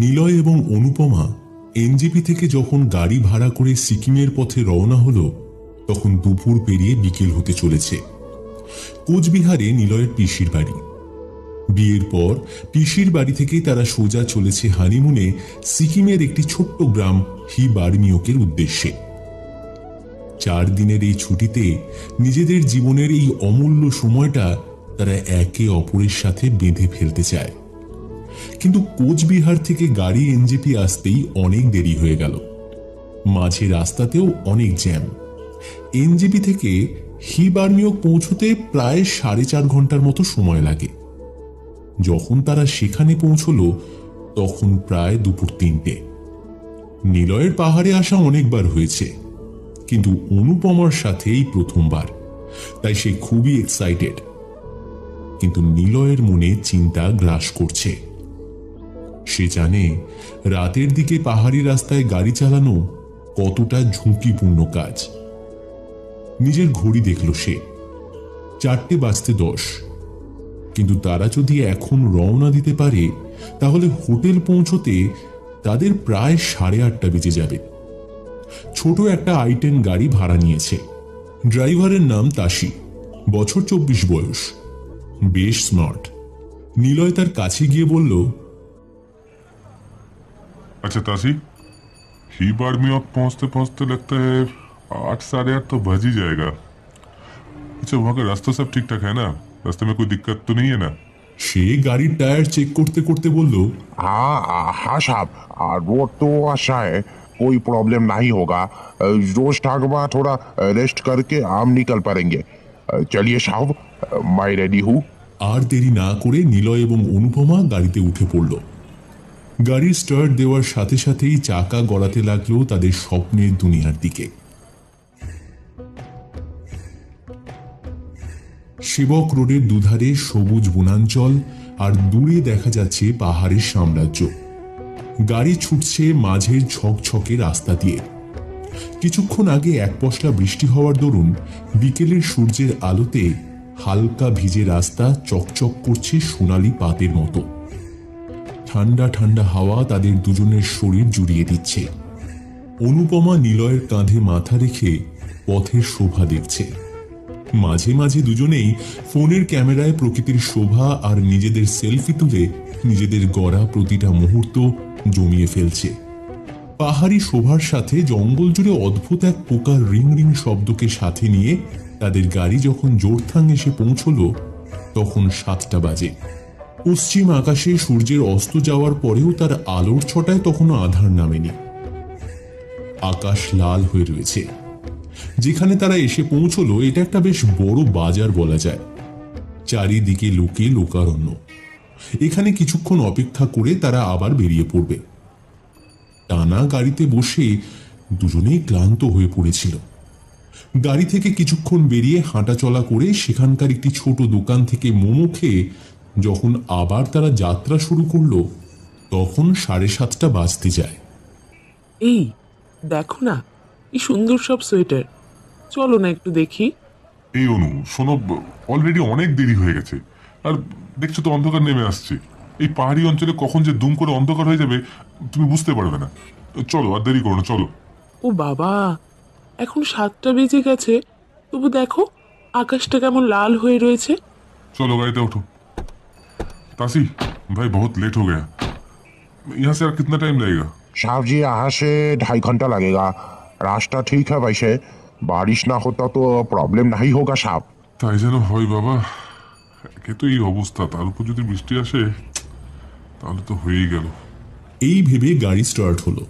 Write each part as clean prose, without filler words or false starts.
নিলয় এবং অনুপমা এনজেপি থেকে যখন গাড়ি ভাড়া করে সিকিমের পথে রওনা হলো, তখন দুপুর পেরিয়ে বিকেল হতে চলেছে। কোচবিহারে নিলয়ের পিসির বাড়ি। বিয়ের পর পিসির বাড়ি থেকেই তারা সোজা চলেছে হানিমুনে সিকিমের একটি ছোট্ট গ্রাম হিবার্মিয়োকের উদ্দেশ্যে। 4 দিনের এই ছুটিতে নিজেদের জীবনের এই অমূল্য সময়টা তারা একে অপরের সাথে বেঁধে ফেলতে চায়। কিন্তু কোচবিহার থেকে গাড়ি এনজেপি আসতেই অনেক দেরি হয়ে গেল। মাঝে রাস্তাতেও অনেক জ্যাম। এনজেপি থেকে হিবার্মিয়োক পৌঁছতে প্রায় 4.5 ঘন্টার মতো সময় লাগে। যখন তারা সেখানে পৌঁছল তখন প্রায় দুপুর 3টে। নিলয়ের পাহাড়ে আসা অনেকবার হয়েছে, কিন্তু অনুপমার সাথে এই প্রথমবার, তাই সে খুবই এক্সাইটেড। কিন্তু নিলয়ের মনে চিন্তা গ্রাস করছে। সে জানে রাতের দিকে পাহাড়ি রাস্তায় গাড়ি চালানো কতটা ঝুঁকিপূর্ণ কাজ। নিজের ঘড়ি দেখল সে, 4:10 কিন্তু তারা যদি এখন রওনা দিতে পারে তাহলে হোটেল পৌঁছতে তাদের প্রায় 8:30 বেজে যাবে। ছোট একটা i10 গাড়ি ভাড়া নিয়েছে। ড্রাইভারের নাম তাসি, বছর 24 বয়স, বেশ স্মার্ট। নিলয় তার কাছে গিয়ে বলল, अच्छा तासी, हिबार्मियोक पहुंचते पहुंचते लगता है 8 8:30 तो बज ही जाएगा। अच्छा, वहां का रास्ता सब ठीक ठाक है ना? रास्ते में कोई दिक्कत तो नहीं है ना? সে গাড়ির টায়ার চেক করতে করতে বলল, हाँ हाँ साहब, रोड तो अच्छा है, कोई प्रॉब्लम नहीं होगा। रोज ठाकमा थोड़ा रेस्ट करके हम निकल पड़ेंगे। चलिए साहब, मैं रेडी हूँ। আর দেরি না করে নিলয় এবং অনুপমা গাড়িতে উঠে পড়ল। গাড়ির স্টার্ট দেওয়ার সাথে সাথেই চাকা গড়াতে লাগলো তাদের স্বপ্নের দুনিয়ার দিকে। সেবক রোডের দুধারে সবুজ বনাঞ্চল, আর দূরে দেখা যাচ্ছে পাহাড়ের সাম্রাজ্য। গাড়ি ছুটছে মাঝের ঝকঝকে রাস্তা দিয়ে। কিছুক্ষণ আগে এক পশলা বৃষ্টি হওয়ার দরুন বিকেলের সূর্যের আলোতে হালকা ভিজে রাস্তা চকচক করছে সোনালি পাতের মতো। ঠান্ডা ঠান্ডা হাওয়া তাদের দুজনের শরীর জুড়িয়ে দিচ্ছে। অনুপমা নিলয়ের কাঁধে মাথা রেখে পথের শোভা দেখছে। মাঝে মাঝে দুজনেই ফোনের ক্যামেরায় প্রকৃতির শোভা আর নিজেদের সেলফি তুলে নিজেদের গড়া প্রতিটা মুহূর্ত জমিয়ে ফেলছে। পাহাড়ি শোভার সাথে জঙ্গল জুড়ে অদ্ভুত এক পোকার রিং রিং শব্দকে সাথে নিয়ে তাদের গাড়ি যখন জোরথাং এসে পৌঁছল তখন 7টা বাজে। পশ্চিম আকাশে সূর্যের অস্ত যাওয়ার পরেও তার আলোর ছটায় তখনও আধার নামেনি। আকাশ লাল হয়ে রয়েছে। যেখানে তারা এসে পৌঁছল এটা একটা বেশ বড় বাজার বলা যায়। চারিদিকে লোকে লোকারণ্য। এখানে কিছুক্ষণ অপেক্ষা করে তারা আবার বেরিয়ে পড়বে। টানা গাড়িতে বসে দুজনেই ক্লান্ত হয়ে পড়েছিল। গাড়ি থেকে কিছুক্ষণ বেরিয়ে হাঁটা চলা করে সেখানকার একটি ছোট দোকান থেকে মোমো খেয়ে যখন আবার তারা যাত্রা শুরু করলো তখন 7:30 বাজতে যায়। এই দেখো না, কি সুন্দর সব সোয়েটার, চলো না একটু দেখি। এই অনু শোনো, অলরেডি অনেক দেরি হয়ে গেছে, আর দেখছো তো অন্ধকার নেমে আসছে। এই পাহাড়ি অঞ্চলে কখন যে দুম করে অন্ধকার হয়ে যাবে তুমি বুঝতে পারবে না। চলো, আর দেরি করো না, চলো। ও বাবা, এখন 7টা বেজে গেছে, তবু দেখো আকাশটা কেমন লাল হয়ে রয়েছে। चलो गाड़ी उठो। तासी भाई बहुत लेट हो गया, यहाँ से और कितना टाइम लगेगा? साहब जी, यहाँ से 2.5 घंटा लगेगा। रास्ता ठीक है वैसे, बारिश ना होता तो प्रॉब्लम नहीं होगा साहब। তাই যেন হয় বাবা, একে তো এই অবস্থা, তার উপর যদি বৃষ্টি আসে তাহলে তো হয়েই গেল। এই ভেবে গাড়ি স্টার্ট হলো।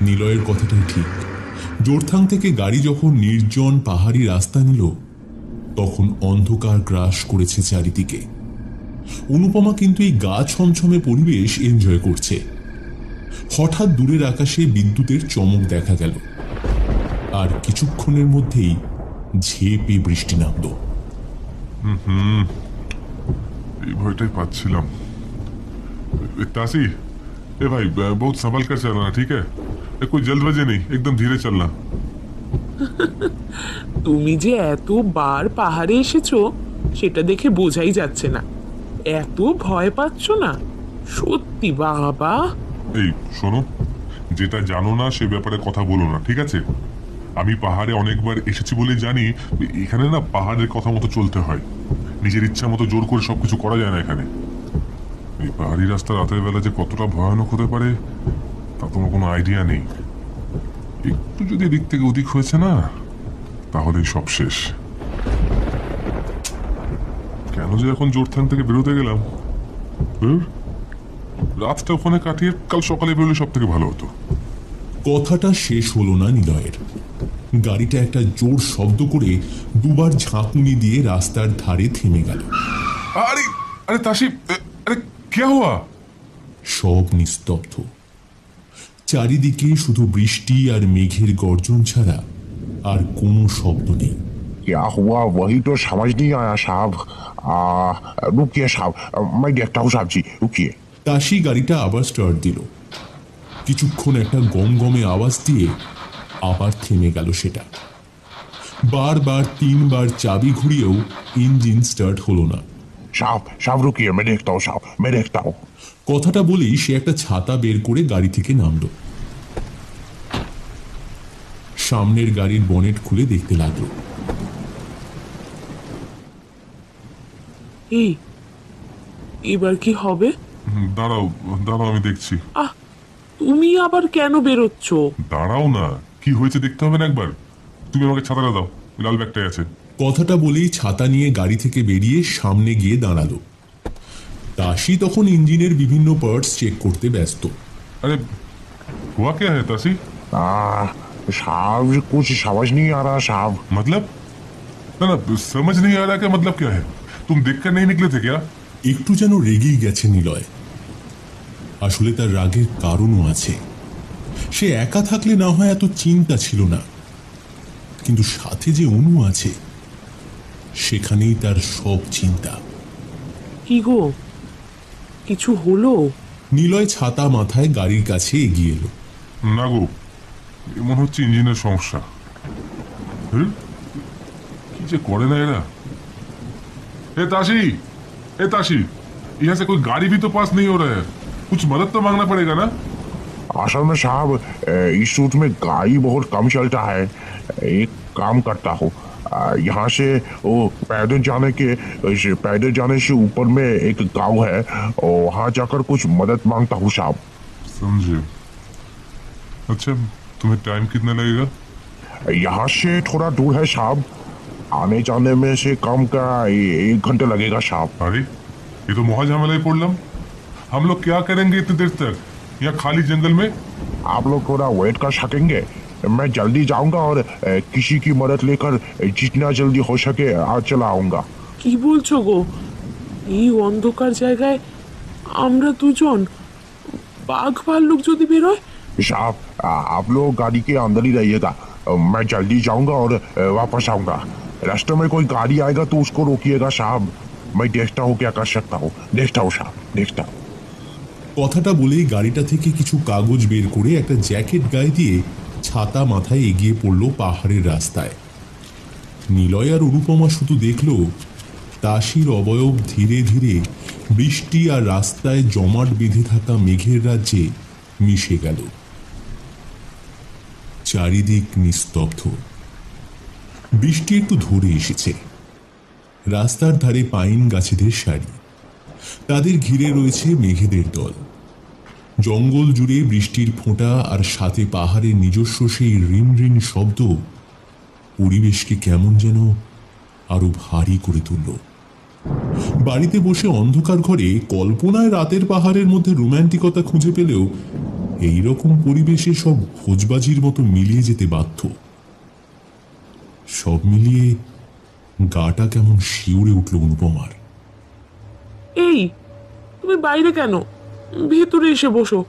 নিলয়ের কথাটাই ঠিক। জোরথাং থেকে গাড়ি যখন নির্জন পাহাড়ি রাস্তা নিল তখন অন্ধকার গ্রাস করেছে চারিদিকে। অনুপমা কিন্তু এই গা ছমছমে পরিবেশ এনজয় করছে। হঠাৎ দূরের আকাশে বিদ্যুতের চমক দেখা গেল, আর কিছুক্ষণের মধ্যেই ঝেঁপে বৃষ্টি নামল। এই ভয়টাই পাচ্ছিলাম। तासी, ए भाई बहुत संभल कर चलना, ठीक है? कोई जल्दबाजी नहीं, एकदम धीरे चलना। তুমি যে এতবার পাহাড়ে এসেছো সেটা দেখে বোঝাই যাচ্ছে না। এত ভয় পাচ্ছ না সত্যি বাবা। এই শোনো, যেটা জানো না সে ব্যাপারে কথা বলো না, ঠিক আছে? আমি পাহাড়ে অনেকবার এসেছি বলে জানি এখানে না পাহাড়ের কথা মতো চলতে হয়। নিজের ইচ্ছা মতো জোর করে সবকিছু করা যায় না এখানে। এই পাহাড়ি রাস্তা রাতের বেলা যে কতটা ভয়ানক হতে পারে তা তোমার কোনো আইডিয়া নেই। একটু যদি এদিক থেকে ওদিক হয়েছে না তাহলেই সব শেষ। কেন যে এখন জোরথাং থেকে বেরোতে গেলাম? রাতটা ওখানে কাটিয়ে কাল সকালে বেরোলে সব থেকে ভালো হতো। কথাটা শেষ হলো না নিলয়ের। গাড়িটা একটা জোর শব্দ করে দুবার ঝাঁকুনি দিয়ে রাস্তার ধারে থেমে গেল। আরে আরে তাসি, আরে কে হুয়া? সব নিস্তব্ধ। চারিদিকে শুধু বৃষ্টি আর মেঘের গর্জন ছাড়া আর কোনো শব্দ নেই। क्या हुआ वही तो समझ नहीं आया साहब। रुकिए साहब, मैं देखता हूँ साहब जी, रुकिए। তাসি গাড়িটা আবার স্টার্ট দিল। কিছুক্ষণ একটা গমগমে আওয়াজ দিয়ে আবার থেমে গেল সেটা। বারবার 3 বার চাবি ঘুরিয়েও ইঞ্জিন স্টার্ট হলো না। साहब साहब रुकिए, मैं देखता हूँ साहब, मैं देखता हूँ। কথাটা বলেই সে একটা ছাতা বের করে গাড়ি থেকে নামলো। সামনের গাড়ির বনেট খুলে দেখতে লাগলো। এই এবার কি হবে? দাঁড়াও দাঁড়াও, আমি দেখছি। আহ, তুমি আবার কেন বেরোচ্ছ? দাঁড়াও না, কি হয়েছে দেখতে হবে না একবার? তুমি আমাকে ছাতাটা দাও, লাল ব্যাগটাই আছে। কথাটা বলেই ছাতা নিয়ে গাড়ি থেকে বেরিয়ে সামনে গিয়ে দাঁড়ালো। তাসি তখন ইঞ্জিনের বিভিন্ন পার্টস চেক করতে ব্যস্ত। अरे हुआ क्या है तासी? साहब कुछ समझ नहीं आ रहा साहब। मतलब ना ना, समझ नहीं आ रहा क्या मतलब क्या है? तुम देखकर नहीं निकले थे क्या? একটু যেন রেগেই গেছে নিলয়। আসলে তার রাগের কারণও আছে। সে একা থাকলে না হয় এত চিন্তা ছিল না, কিন্তু সাথে যে অনু আছে সেখানেই তার সব চিন্তা। কি গো, কিছু হলো? নিলয় ছাতা মাথায় গাড়ির কাছে এগিয়ে এলো। না গো, মনে হচ্ছে ইঞ্জিনের সমস্যা। কি যে করে না এরা। ए ताशी, यहाँ से कोई गाड़ी भी तो पास नहीं हो रहा है, कुछ मदद तो मांगना पड़ेगा ना? असल में साहब इस रूट में गाड़ी बहुत कम चलता है। एक काम करता हूँ, यहाँ से वो पैदल जाने से ऊपर में एक गांव है और वहाँ जाकर कुछ मदद मांगता हूँ साहब। समझे। अच्छा, तुम्हें टाइम कितना लगेगा? यहाँ से थोड़ा दूर है साहब, आने जाने में से कम का 1 घंटा लगेगा साहब। अरे ये तो महा झमेला पड़लाम। हम लोग क्या करेंगे इतनी देर तक यहाँ खाली जंगल में? आप लोग थोड़ा वेट कर सकेंगे? मैं जल्दी जाऊंगा और किसी की मदद लेकर जितना जल्दी हो सके आज चला आऊंगा। কি বলছো গো? এই অন্ধকার জায়গায় আমরা দুজন, বাঘ ভাল্লুক যদি বেরোয়? साहब आप लोग गाड़ी के अंदर ही रहिएगा, मैं जल्दी जाऊंगा और वापस आऊंगा। रास्ते में कोई गाड़ी आएगा तो उसको रोकिएगा साहब। मैं देखता हूँ क्या कर सकता हूँ, देखता हूँ साहब, देखता हूँ। কথাটা বলেই গাড়িটা থেকে কিছু কাগজ বের করে একটা জ্যাকেট গায়ে দিয়ে ছাতা মাথায় এগিয়ে পড়লো পাহাড়ের রাস্তায়। নিলয় আর অনুপমা শুধু দেখলো তাসির অবয়ব ধীরে ধীরে বৃষ্টি আর রাস্তায় জমাট বেঁধে থাকা মেঘের রাজ্যে মিশে গেল। চারিদিক নিস্তব্ধ। বৃষ্টি একটু ধরে এসেছে। রাস্তার ধারে পাইন গাছেদের সারি, তাদের ঘিরে রয়েছে মেঘেদের দল। জঙ্গল জুড়ে বৃষ্টির ফোঁটা আর সাথে পাহাড়ের নিজস্ব সেই রিন রিন শব্দ পরিবেশকে কেমন যেন আরো ভারী করে তুলল। বাড়িতে বসে অন্ধকার ঘরে কল্পনায় রাতের পাহাড়ের মধ্যে রোম্যান্টিকতা খুঁজে পেলেও এইরকম পরিবেশে সব ভোজবাজির মতো মিলিয়ে যেতে বাধ্য। সব মিলিয়ে গাটা কেমন শিউরে উঠল অনুপমার। এই তুমি বাইরে কেন? ভেতরে এসে বসো।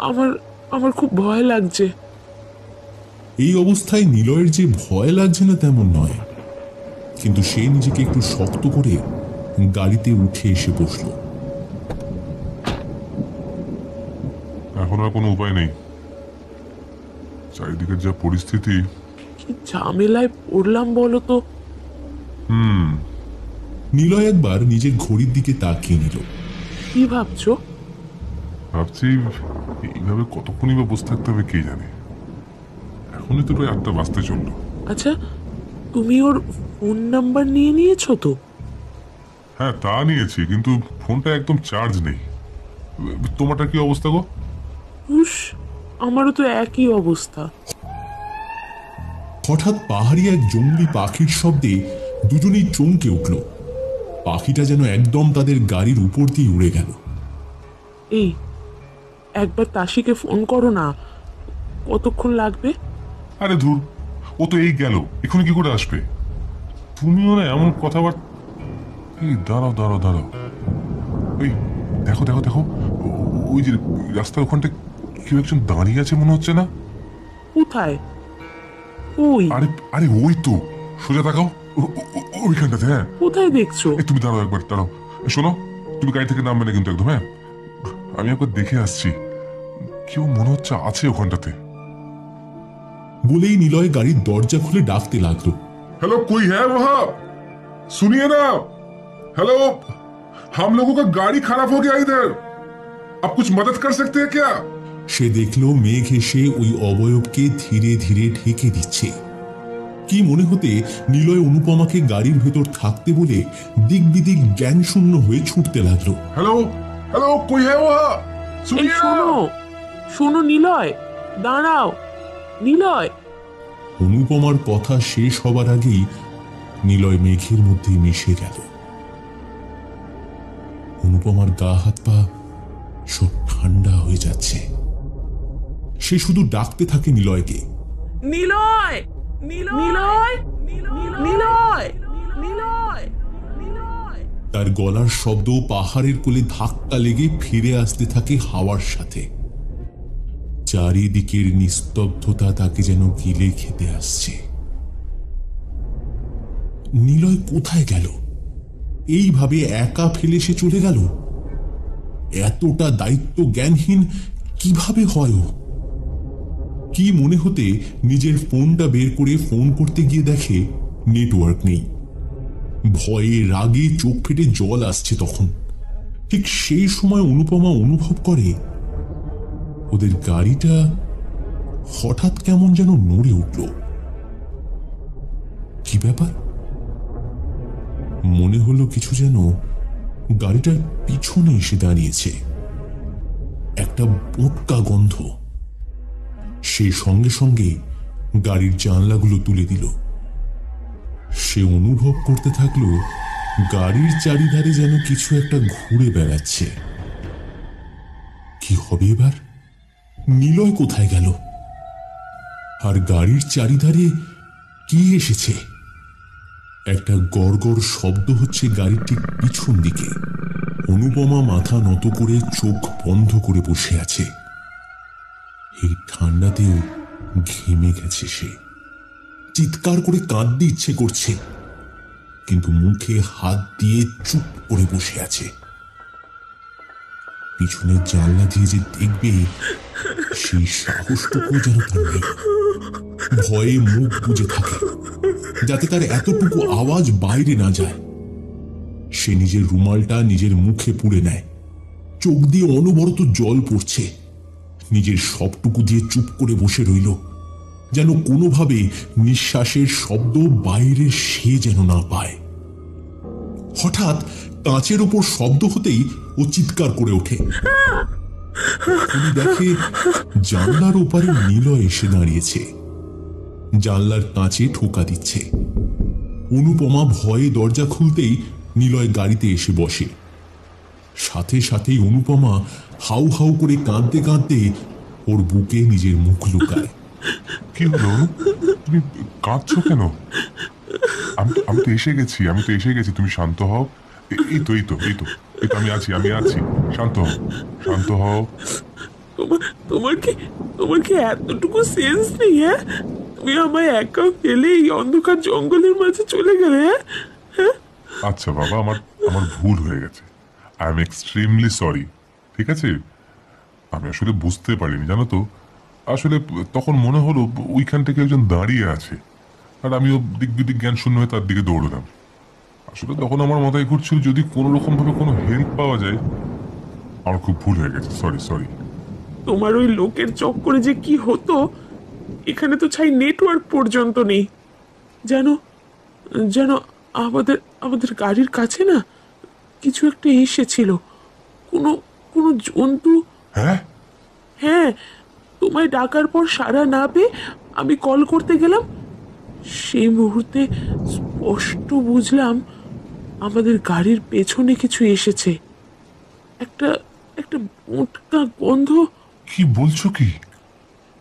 আমার আমার খুব ভয় লাগছে। এই অবস্থায় নিলয়ের যে ভয় লাগছে না তেমন নয়, কিন্তু সে নিজেকে একটু শক্ত করে গাড়িতে উঠে এসে বসল। এখন আর কোনো উপায় নেই, চারিদিকের যা পরিস্থিতি। কি ঝামেলায় পড়লাম বলো তো। নিলয় একবার নিজের ঘড়ির দিকে তাকিয়ে নিল। কি ভাবছো? ভাবছি এইভাবে কতক্ষণই বা বসে থাকতে হবে কে জানে। এখনই তো প্রায় 8টা বাজতে চললো। আচ্ছা, তুমি ওর ফোন নাম্বার নিয়ে নিয়েছো তো? হ্যাঁ, তা নিয়েছি, কিন্তু ফোনটা একদম চার্জ নেই। তোমারটা কি অবস্থা গো? উস, আমারও তো একই অবস্থা। হঠাৎ পাহাড়ি এক জঙ্গলি পাখির শব্দে দুজনেই চমকে উঠল। পাখিটা যেন একদম তাদের গাড়ির উপর দিয়ে উড়ে গেল। এই, একবার তাসিকে ফোন করো না। কতক্ষণ লাগবে? আরে ধুর, ও তো এই গেল, এখন কি করে আসবে? তুমিও না এমন কথাবার্তা। এই দাঁড়াও দাঁড়াও দাঁড়াও, ওই দেখো দেখো দেখো, ওই যে রাস্তার ওখানটা কেউ একজন দাঁড়িয়ে আছে মনে হচ্ছে না? কোথায়? ওই আরে আরে ওই তো, সোজা তাকাও, ওইখানটাতে। হ্যাঁ, কোথায় দেখছো? এই তুমি দাঁড়াও, একবার দাঁড়াও। শোনো, তুমি গাড়ি থেকে নামবে না কিন্তু একদম। হ্যাঁ, আমি একবার দেখে আসছি, কেউ মনে হচ্ছে আছে ওখানটাতে। বলেই নিলয় গাড়ির দরজা খুলে ডাকতে লাগলো। हेलो, कोई है वहां? सुनिए ना। हेलो, हम लोगों का गाड़ी खराब हो गया इधर, आप कुछ मदद कर सकते हैं क्या? সে দেখল মেঘ এসে ওই অবয়বকে ধীরে ধীরে ঢেকে দিচ্ছে। কি মনে হতে নিলয় অনুপমাকে গাড়ির ভেতর থাকতে বলে দিক বিদিক জ্ঞান শূন্য হয়ে ছুটতে লাগলো। हेलो हेलो, कोई है वहां? এই सुनिए ना। শোনো, শোনো নিলয়, দাঁড়াও নিলয়। অনুপমার কথা শেষ হবার আগেই নিলয় মেঘের মধ্যে মিশে গেল। অনুপমার গা হাত পা সব ঠান্ডা হয়ে যাচ্ছে। সে শুধু ডাকতে থাকে নিলয়কে। নিলয়, নিলয়, নিলয়, নিলয়, নিলয়। তার গলার শব্দ পাহাড়ের কোলে ধাক্কা লেগে ফিরে আসতে থাকে হাওয়ার সাথে। চারিদিকের নিস্তব্ধতা তাকে যেন গিলে খেতে আসছে। নিলয় কোথায় গেল? এইভাবে একা ফেলে সে চলে গেল? এতটা দায়িত্ব জ্ঞানহীন কিভাবে হয় ও? কি মনে হতে নিজের ফোনটা বের করে ফোন করতে গিয়ে দেখে নেটওয়ার্ক নেই। ভয়ে রাগে চোখ ফেটে জল আসছে তখন। ঠিক সেই সময় অনুপমা অনুভব করে ওদের গাড়িটা হঠাৎ কেমন যেন নড়ে উঠল। কি ব্যাপার? মনে হলো কিছু যেন গাড়িটার পিছনে এসে দাঁড়িয়েছে। একটা বোটকা গন্ধ। সে সঙ্গে সঙ্গে গাড়ির জানলাগুলো তুলে দিল। সে অনুভব করতে থাকলো গাড়ির চারিধারে যেন কিছু একটা ঘুরে বেড়াচ্ছে। কি হবে এবার? নিলয় কোথায় গেল? আর গাড়ির চারিধারে কি এসেছে? একটা গড়গড় শব্দ হচ্ছে গাড়ির ঠিক পিছন দিকে। অনুপমা মাথা নত করে চোখ বন্ধ করে বসে আছে। এই ঠান্ডাতেও ঘেমে গেছে সে। চিৎকার করে কাঁদতে ইচ্ছে করছে, কিন্তু মুখে হাত দিয়ে চুপ করে বসে আছে। পিছনের জানলা দিয়ে যে দেখবে সেই সাহসটুকু যেন তার নেই। ভয়ে মুখ বুজে থাকে যাতে তার এতটুকু আওয়াজ বাইরে না যায়। সে নিজের রুমালটা নিজের মুখে পুড়ে নেয়। চোখ দিয়ে অনবরত জল পড়ছে। নিজের সবটুকু দিয়ে চুপ করে বসে রইল, যেন কোনোভাবে নিঃশ্বাসের শব্দ বাইরে সে যেন না পায়। হঠাৎ কাঁচের ওপর শব্দ হতেই ও চিৎকার করে ওঠে। দেখে জানলার ওপারে নিলয় এসে দাঁড়িয়েছে। জানলার কাঁচে ঠোকা দিচ্ছে। অনুপমা ভয়ে দরজা খুলতেই নিলয় গাড়িতে এসে বসে। সাথে সাথেই অনুপমা হাউ হাউ করে কাঁদতে কাঁদতে ওর বুকে নিজের মুখ লুকায়। কি হলো? তুমি কাঁদছো কেন? আমি তো এসে গেছি, আমি তো এসে গেছি, তুমি শান্ত হও। এই তো এই তো এই তো এই তো আমি আছি, আমি আছি। শান্ত হও, শান্ত হও। তোমার কি এতটুকু সেন্স নেই? হ্যাঁ, তুমি আমায় একা ফেলে এই অন্ধকার জঙ্গলের মাঝে চলে গেলে? হ্যাঁ, আচ্ছা বাবা, আমার আমার ভুল হয়ে গেছে। I am extremely sorry. ঠিক আছে, আমি আসলে বুঝতে পারিনি, জানো তো। আসলে তখন মনে হলো ওইখান থেকে একজন দাঁড়িয়ে আছে, আর আমিও দিক বিদিক জ্ঞান শূন্য হয়ে তার দিকে দৌড়লাম। আসলে তখন আমার মাথায় ঘুরছিল যদি কোনো রকম ভাবে কোনো হেল্প পাওয়া যায়। আমার খুব ভুল হয়ে গেছে, সরি সরি। তোমার ওই লোকের চক্করে যে কি হতো, এখানে তো ছাই নেটওয়ার্ক পর্যন্ত নেই। যেন যেন আমাদের আমাদের গাড়ির কাছে না কিছু একটা এসেছিল, কোনো কোনো জন্তু। হ্যাঁ, হ্যাঁ, তোমায় ডাকার পর সাড়া না পেয়ে আমি কল করতে গেলাম। সেই মুহূর্তে স্পষ্ট বুঝলাম আমাদের গাড়ির পেছনে কিছু এসেছে। একটা একটা মোটকা গন্ধ। কি বলছো কি?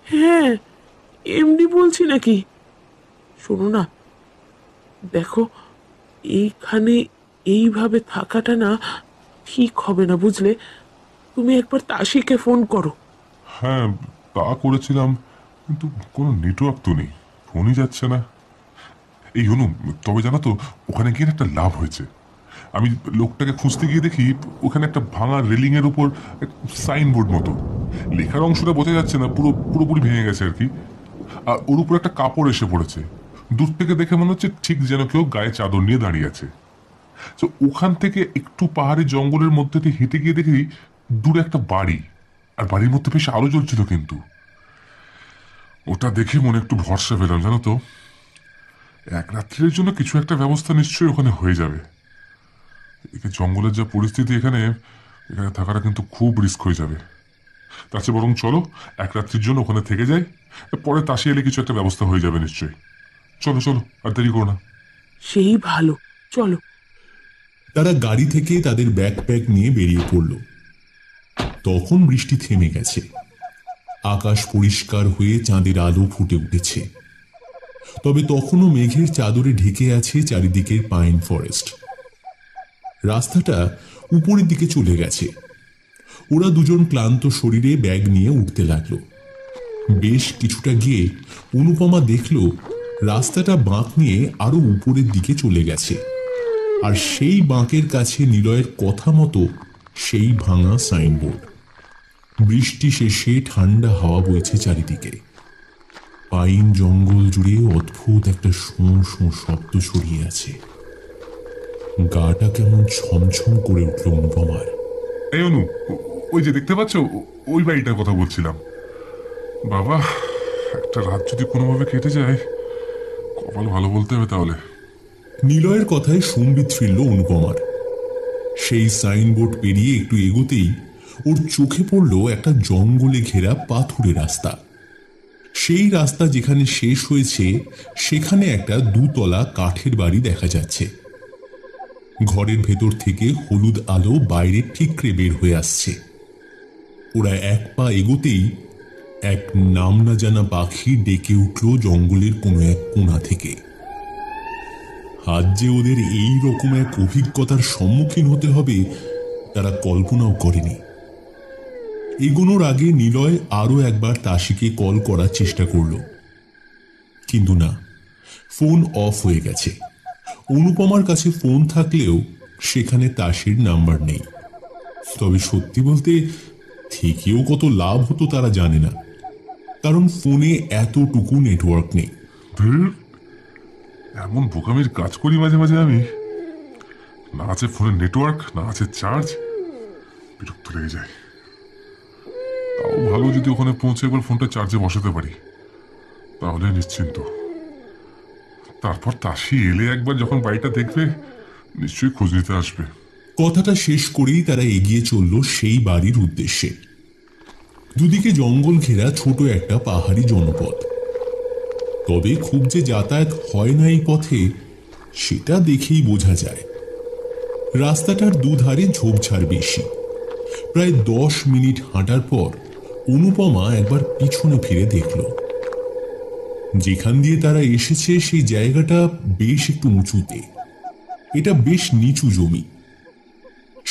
হ্যাঁ, এমনি বলছি নাকি? শোনো না, দেখো, এইখানে এইভাবে থাকাটা না ঠিক হবে না, বুঝলে? তুমি একবার তাসিকে ফোন করো। হ্যাঁ, তা করেছিলাম, কিন্তু কোনো নেটওয়ার্ক তো নেই, ফোনই যাচ্ছে না। এই অনু, তবে জানো তো ওখানে গিয়ে একটা লাভ হয়েছে। আমি লোকটাকে খুঁজতে গিয়ে দেখি ওখানে একটা ভাঙা রেলিং এর উপর সাইনবোর্ড মতো, লেখার অংশটা বোঝা যাচ্ছে না, পুরোপুরি ভেঙে গেছে আর কি। আর ওর উপর একটা কাপড় এসে পড়েছে। দূর থেকে দেখে মনে হচ্ছে ঠিক যেন কেউ গায়ে চাদর নিয়ে দাঁড়িয়ে আছে। তো ওখান থেকে একটু পাহাড়ি জঙ্গলের মধ্যে দিয়ে হেঁটে গিয়ে দেখি দূরে একটা বাড়ি, আর বাড়ির মধ্যে বেশ আলো জ্বলছিল। কিন্তু ওটা দেখে মনে একটু ভরসা পেলাম, জানো তো। এক রাত্রির জন্য কিছু একটা ব্যবস্থা নিশ্চয়ই ওখানে হয়ে যাবে। এদিকে জঙ্গলের যা পরিস্থিতি, এখানে এখানে থাকাটা কিন্তু খুব রিস্ক হয়ে যাবে। তার চেয়ে বরং চলো এক রাত্রির জন্য ওখানে থেকে যাই, পরে তাসি এলে কিছু একটা ব্যবস্থা হয়ে যাবে নিশ্চয়ই। চলো চলো, আর দেরি করো না। সেই ভালো, চলো। তারা গাড়ি থেকে তাদের ব্যাকপ্যাক নিয়ে বেরিয়ে পড়ল। তখন বৃষ্টি থেমে গেছে, আকাশ পরিষ্কার হয়ে চাঁদের আলো ফুটে উঠেছে। তবে তখনও মেঘের চাদরে ঢেকে আছে চারিদিকের পাইন ফরেস্ট। রাস্তাটা উপরের দিকে চলে গেছে। ওরা দুজন ক্লান্ত শরীরে ব্যাগ নিয়ে উঠতে লাগলো। বেশ কিছুটা গিয়ে অনুপমা দেখল রাস্তাটা বাঁক নিয়ে আরো উপরের দিকে চলে গেছে, আর সেই বাঁকের কাছে নিলয়ের কথা মতো সেই ভাঙা সাইনবোর্ড। বৃষ্টি শেষে ঠান্ডা হাওয়া বইছে চারিদিকে। পাইন জঙ্গল জুড়ে অদ্ভুত একটা শোঁ শোঁ শব্দ ছড়িয়ে আছে। গাটা কেমন ছমছম করে উঠল অনুপমার। এই অনু, ওই যে দেখতে পাচ্ছ, ওই বাড়িটার কথা বলছিলাম। বাবা, একটা রাত যদি কোনোভাবে কেটে যায়, কপাল ভালো বলতে হবে তাহলে। নিলয়ের কথায় সম্বিত ফিরল অনুপমার। সেই সাইনবোর্ড পেরিয়ে একটু এগোতেই ওর চোখে পড়ল একটা জঙ্গলে ঘেরা পাথুরে রাস্তা। সেই রাস্তা যেখানে শেষ হয়েছে সেখানে একটা দুতলা কাঠের বাড়ি দেখা যাচ্ছে। ঘরের ভেতর থেকে হলুদ আলো বাইরে ঠিকরে বের হয়ে আসছে। ওরা এক পা এগোতেই এক নাম না জানা পাখি ডেকে উঠল জঙ্গলের কোনো এক কোণা থেকে। আজ যে ওদের এই রকম এক অভিজ্ঞতার সম্মুখীন হতে হবে তারা কল্পনাও করেনি। এগোনোর আগে নিলয় আরো একবার তাসিকে কল করার চেষ্টা করল, কিন্তু না, ফোন অফ হয়ে গেছে। অনুপমার কাছে ফোন থাকলেও সেখানে তাসির নাম্বার নেই। তবে সত্যি বলতে থেকেও কত লাভ হতো তারা জানে না, কারণ ফোনে এতটুকু নেটওয়ার্ক নেই। এমন বোকামির কাজ করি মাঝে মাঝে আমি। না আছে ফোনের নেটওয়ার্ক, না আছে চার্জ, বিরক্ত লেগে যায়। তাও ভালো যদি ওখানে পৌঁছে একবার ফোনটা চার্জে বসাতে পারি, তাহলে নিশ্চিন্ত। তারপর তাসি এলে একবার যখন বাড়িটা দেখবে, নিশ্চয়ই খোঁজ নিতে আসবে। কথাটা শেষ করেই তারা এগিয়ে চলল সেই বাড়ির উদ্দেশ্যে। দুদিকে জঙ্গল ঘেরা ছোট একটা পাহাড়ি জনপদ। তবে খুব যে যাতায়াত হয় না এই পথে সেটা দেখেই বোঝা যায়। রাস্তাটার দুধারে ঝোপঝাড় বেশি। প্রায় 10 মিনিট হাঁটার পর অনুপমা একবার পিছনে ফিরে দেখল যেখান দিয়ে তারা এসেছে সেই জায়গাটা বেশ একটু উঁচুতে। এটা বেশ নিচু জমি।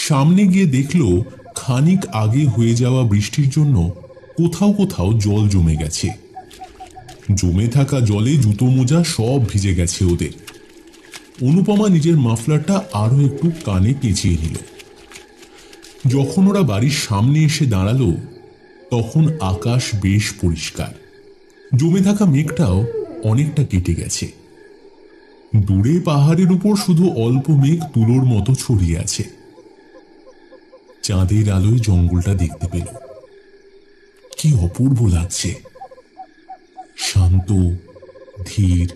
সামনে গিয়ে দেখল খানিক আগে হয়ে যাওয়া বৃষ্টির জন্য কোথাও কোথাও জল জমে গেছে। জমে থাকা জলে জুতো মোজা সব ভিজে গেছে ওদের। অনুপমা নিজের মাফলারটা আরো একটু কানে পেঁচিয়ে নিল। যখন ওরা বাড়ির সামনে এসে দাঁড়ালো তখন আকাশ বেশ পরিষ্কার। জমে থাকা মেঘটাও অনেকটা কেটে গেছে। দূরে পাহাড়ের উপর শুধু অল্প মেঘ তুলোর মতো ছড়িয়ে আছে। চাঁদের আলোয় জঙ্গলটা দেখতে পেল। কি অপূর্ব লাগছে, শান্ত, ধীর,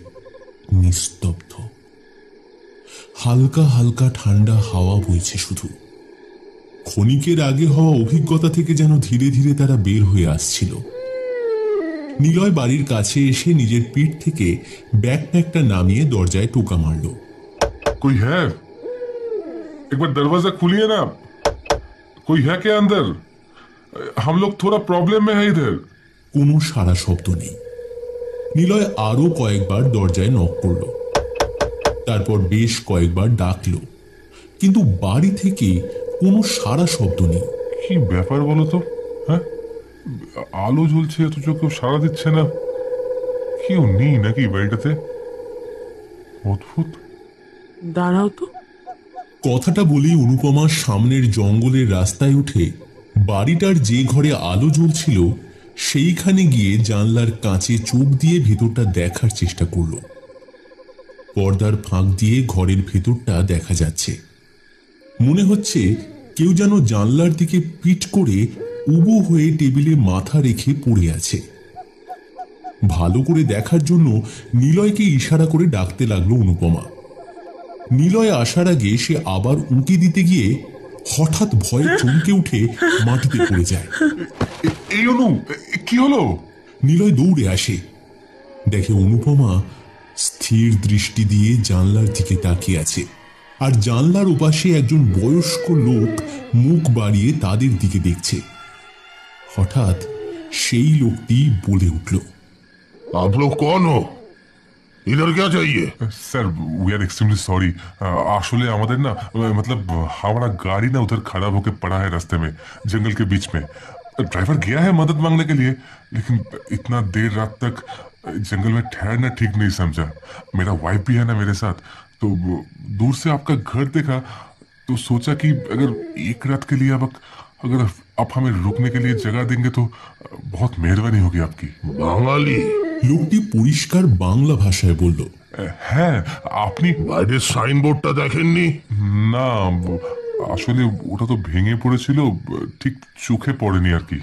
নিস্তব্ধ। হালকা হালকা ঠান্ডা হাওয়া বইছে শুধু। ক্ষণিকের আগে হওয়া অভিজ্ঞতা থেকে যেন ধীরে ধীরে তারা বের হয়ে আসছিল। নিলয় বাড়ির কাছে এসে নিজের পিঠ থেকে ব্যাকপ্যাকটা নামিয়ে দরজায় টোকা মারল। कोई है? एक बार दरवाजा खोलिए ना। कोई है क्या अंदर? हम लोग थोड़ा प्रॉब्लम में है इधर। কোনো সাড়া শব্দ নেই। নিলয় আরো কয়েকবার দরজায় নক করল, তারপর বেশ কয়েকবার ডাকল, কিন্তু বাড়ি থেকে কোনো সাড়া শব্দ নেই। কি ব্যাপার বলো তো? হ্যাঁ, আলো জ্বলছে অথচ কেউ সাড়া দিচ্ছে না। কেউ নেই নাকি বাড়িটাতে? অদ্ভুত। দাঁড়াও তো। কথাটা বলেই অনুপমা সামনের জঙ্গলের রাস্তায় উঠে বাড়িটার যে ঘরে আলো জ্বলছিল সেইখানে গিয়ে জানলার কাঁচে চোখ দিয়ে ভেতরটা দেখার চেষ্টা করল। পর্দার ফাঁক দিয়ে ঘরের ভেতরটা দেখা যাচ্ছে। মনে হচ্ছে কেউ যেন জানলার দিকে পিঠ করে উবু হয়ে টেবিলে মাথা রেখে পড়ে আছে। ভালো করে দেখার জন্য নিলয়কে ইশারা করে ডাকতে লাগলো অনুপমা। নিলয় আসার আগে সে আবার উঁকি দিতে গিয়ে হঠাৎ ভয়ে চমকে উঠে মাটিতে পড়ে যায়। এই অনু, কি হলো? নিলয় দৌড়ে আসে, দেখে অনুপমা স্থির দৃষ্টি দিয়ে জানলার দিকে তাকিয়ে আছে, আর জানলার ওপাশে একজন বয়স্ক লোক মুখ বাড়িয়ে তাদের দিকে দেখছে। হঠাৎ সেই লোকটি বলে উঠল, आप लोग कौन हो? इधर क्या चाहिए? Sir we are extremely sorry. আসলে আমাদের না मतलब हमारा गाड़ी ना उधर खराब होके पड़ा है रास्ते में, जंगल के बीच में। ड्राइवर गया है मदद मांगने के लिए, लेकिन इतना देर रात तक जंगल में ठहरना ठीक नहीं समझा। मेरा वाइफ भी है ना मेरे साथ, तो दूर से आपका घर देखा तो सोचा कि अगर एक रात के लिए अगर आप हमें रुकने के लिए जगह देंगे तो बहुत मेहरबानी होगी आपकी। বাঙালি? লোকটি পরিষ্কার বাংলা ভাষায় বলল, হ্যাঁ, আপনি বাইরের সাইনবোর্ডটা দেখেননি? না, আসলে ওটা তো ভেঙে পড়েছিল, ঠিক চোখে পড়েনি আর কি।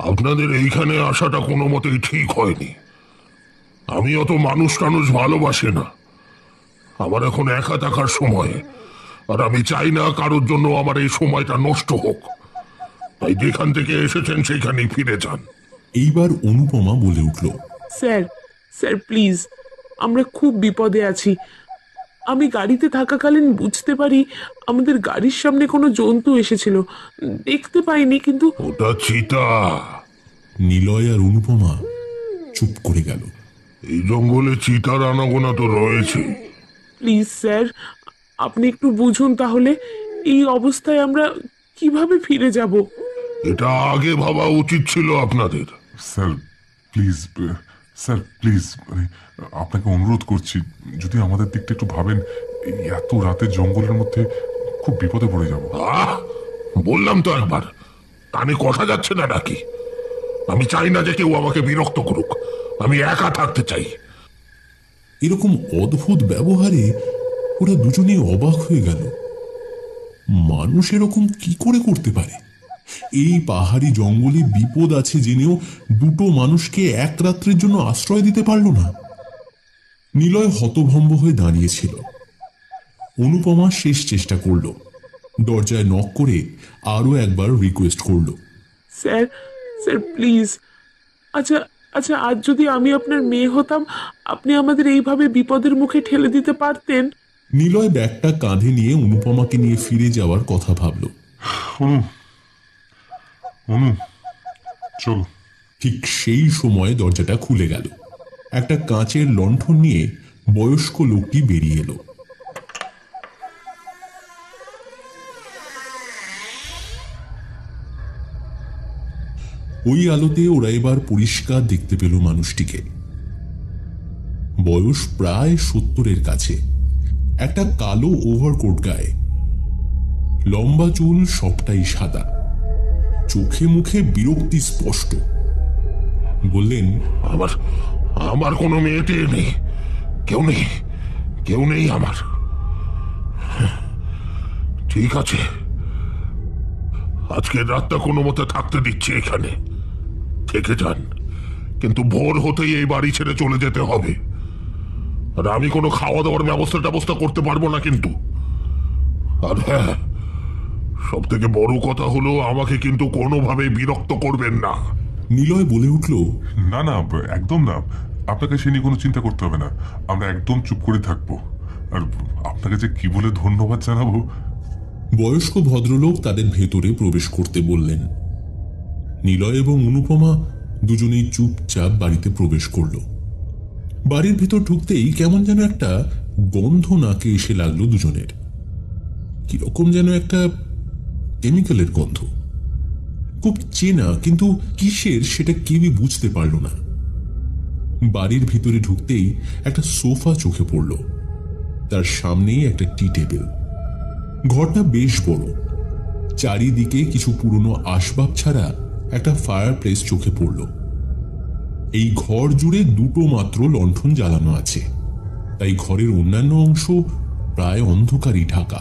আপনাদের এইখানে আসাটা কোনো মতেই ঠিক হয়নি। আমি অত মানুষ টানুষ ভালোবাসি না। আমার এখন একা থাকার সময়, আর আমি চাই না কারোর জন্য আমার এই সময়টা নষ্ট হোক। তাই যেখান থেকে এসেছেন সেখানেই ফিরে যান। এইবার অনুপমা বলে উঠল, স্যার, স্যার প্লিজ, আমরা খুব বিপদে আছি। আমি গাড়িতে থাকাকালীন বুঝতে পারি আমাদের গাড়ির সামনে কোনো জন্তু এসেছিল। দেখতে পাইনি, কিন্তু ওটা চিতা। নিলয় আর অনুপমা চুপ করে গেল। এই জঙ্গলে চিতার আনাগোনা তো রয়েছে। প্লিজ স্যার, আপনি একটু বুঝুন তাহলে। এই অবস্থায় আমরা কিভাবে ফিরে যাব? এটা আগে ভাবা উচিত ছিল আপনাদের। স্যার প্লিজ, স্যার প্লিজ, মানে আপনাকে অনুরোধ করছি, যদি আমাদের দিকটা একটু ভাবেন। এই এত রাতে জঙ্গলের মধ্যে খুব বিপদে পড়ে যাব। বললাম তো একবার, কানে কথা যাচ্ছে না নাকি? আমি চাই না যে কেউ আমাকে বিরক্ত করুক। আমি একা থাকতে চাই। এরকম অদ্ভুত ব্যবহারে ওরা দুজনেই অবাক হয়ে গেল। মানুষ এরকম কি করে করতে পারে? এই পাহাড়ি জঙ্গলে বিপদ আছে জেনেও দুটো মানুষকে এক রাত্রের জন্য আশ্রয় দিতে পারল না। নিলয় হতভম্ব হয়ে দাঁড়িয়েছিল। অনুপমা শেষ চেষ্টা করল, দরজায় নক করে আরো একবার রিকোয়েস্ট করল, স্যার, স্যার প্লিজ। আচ্ছা আচ্ছা, আজ যদি আমি আপনার মেয়ে হতাম, আপনি আমাদের এইভাবে বিপদের মুখে ঠেলে দিতে পারতেন? নিলয় ব্যাগটা কাঁধে নিয়ে অনুপমাকে নিয়ে ফিরে যাওয়ার কথা ভাবল। অনু, অনু, চলো। ঠিক সেই সময় দরজাটা খুলে গেল। একটা কাঁচের লণ্ঠন নিয়ে বয়স্ক লোকটি বেরিয়ে এলো। ওই আলোতে ওরা এবার পরিষ্কার দেখতে পেল মানুষটিকে। বয়স প্রায় 70-এর কাছে। একটা কালো ওভারকোট গায়ে, লম্বা চুল, সবটাই সাদা, চোখে মুখে বিরক্তি স্পষ্ট। বললেন, আমার কোনো মেয়েটে নেই, কেউ নেই, কেউ নেই আমার। ঠিক আছে, আজকের রাতটা কোনো মতে থাকতে দিচ্ছি এখানে। থেকে যান, কিন্তু ভোর হতেই এই বাড়ি ছেড়ে চলে যেতে হবে। আর আমি কোনো খাওয়া দাওয়ার ব্যবস্থা করতে পারবো না কিন্তু। আর হ্যাঁ, সব থেকে বড় কথা হলো, আমাকে কিন্তু কোনোভাবেই বিরক্ত করবেন না। নিলয় বলে উঠল, না না, একদম না। আপনাকে সে নিয়ে কোনো চিন্তা করতে হবে না। আমরা একদম চুপ করে থাকবো। আর আপনাকে যে কি বলে ধন্যবাদ জানাবো। বয়স্ক ভদ্রলোক তাদের ভেতরে প্রবেশ করতে বললেন। নিলয় এবং অনুপমা দুজনেই চুপচাপ বাড়িতে প্রবেশ করল। বাড়ির ভিতর ঢুকতেই কেমন যেন একটা গন্ধ নাকে এসে লাগলো দুজনের। কিরকম যেন একটা কেমিক্যালের গন্ধ, খুব চেনা, কিন্তু কিসের সেটা কেউই বুঝতে পারল না। বাড়ির ভিতরে ঢুকতেই একটা সোফা চোখে পড়ল, তার সামনেই একটা টি টেবিল। ঘরটা বেশ বড়, চারিদিকে কিছু পুরনো আসবাব ছাড়া একটা ফায়ার প্লেস চোখে পড়ল। এই ঘর জুড়ে দুটো মাত্র লণ্ঠন জ্বালানো আছে, তাই ঘরের অন্যান্য অংশ প্রায় অন্ধকারই ঢাকা।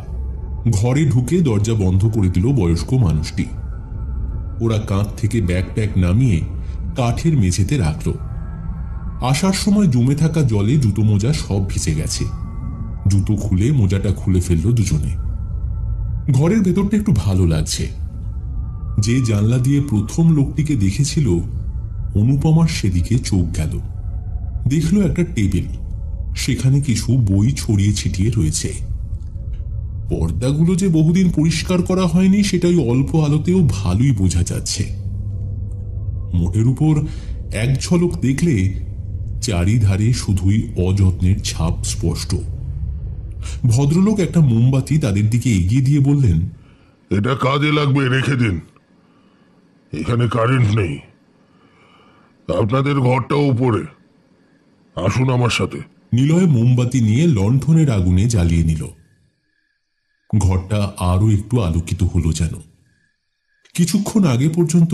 ঘরে ঢুকে দরজা বন্ধ করে দিল বয়স্ক মানুষটি। ওরা কাঁধ থেকে ব্যাগ নামিয়ে কাঠের মেঝেতে রাখল। আসার সময় জমে থাকা জলে জুতো মোজা সব ভিজে গেছে। জুতো খুলে মোজাটা খুলে ফেলল দুজনে। ঘরের ভেতরটা একটু ভালো লাগছে। যে জানলা দিয়ে প্রথম লোকটিকে দেখেছিল, অনুপমার সেদিকে চোখ গেল। দেখল একটা টেবিল, সেখানে কিছু বই ছড়িয়ে ছিটিয়ে রয়েছে। পর্দাগুলো যে বহুদিন পরিষ্কার করা হয়নি সেটাই অল্প আলোতেও ভালোই বোঝা যাচ্ছে। মোটের উপর এক ঝলক দেখলে চারিধারে শুধুই অযত্নের ছাপ স্পষ্ট। ভদ্রলোক একটা মোমবাতি তাদের দিকে এগিয়ে দিয়ে বললেন, এটা কাজে লাগবে, রেখে দিন। এখানে কারেন্ট নেই। আপনাদের ঘরটা উপরে, আসুন আমার সাথে। নিলয় মোমবাতি নিয়ে লণ্ঠনের আগুনে জ্বালিয়ে নিল। ঘরটা আরো একটু আলোকিত হলো যেন। কিছুক্ষণ আগে পর্যন্ত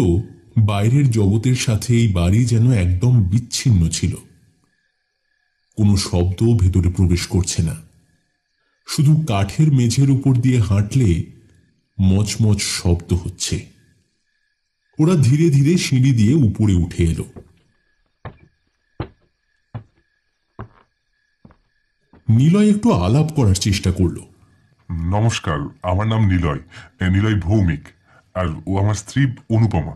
বাইরের জগতের সাথে এই বাড়ি যেন একদম বিচ্ছিন্ন ছিল। কোনো শব্দ ভেতরে প্রবেশ করছে না। শুধু কাঠের মেঝের উপর দিয়ে হাঁটলে মচমচ শব্দ হচ্ছে। ওরা ধীরে ধীরে সিঁড়ি দিয়ে উপরে উঠে এলো। নিলয় একটু আলাপ করার চেষ্টা করলো। নমস্কার, আমার নাম নিলয়, নিলয় ভৌমিক। আর ও আমার স্ত্রী অনুপমা।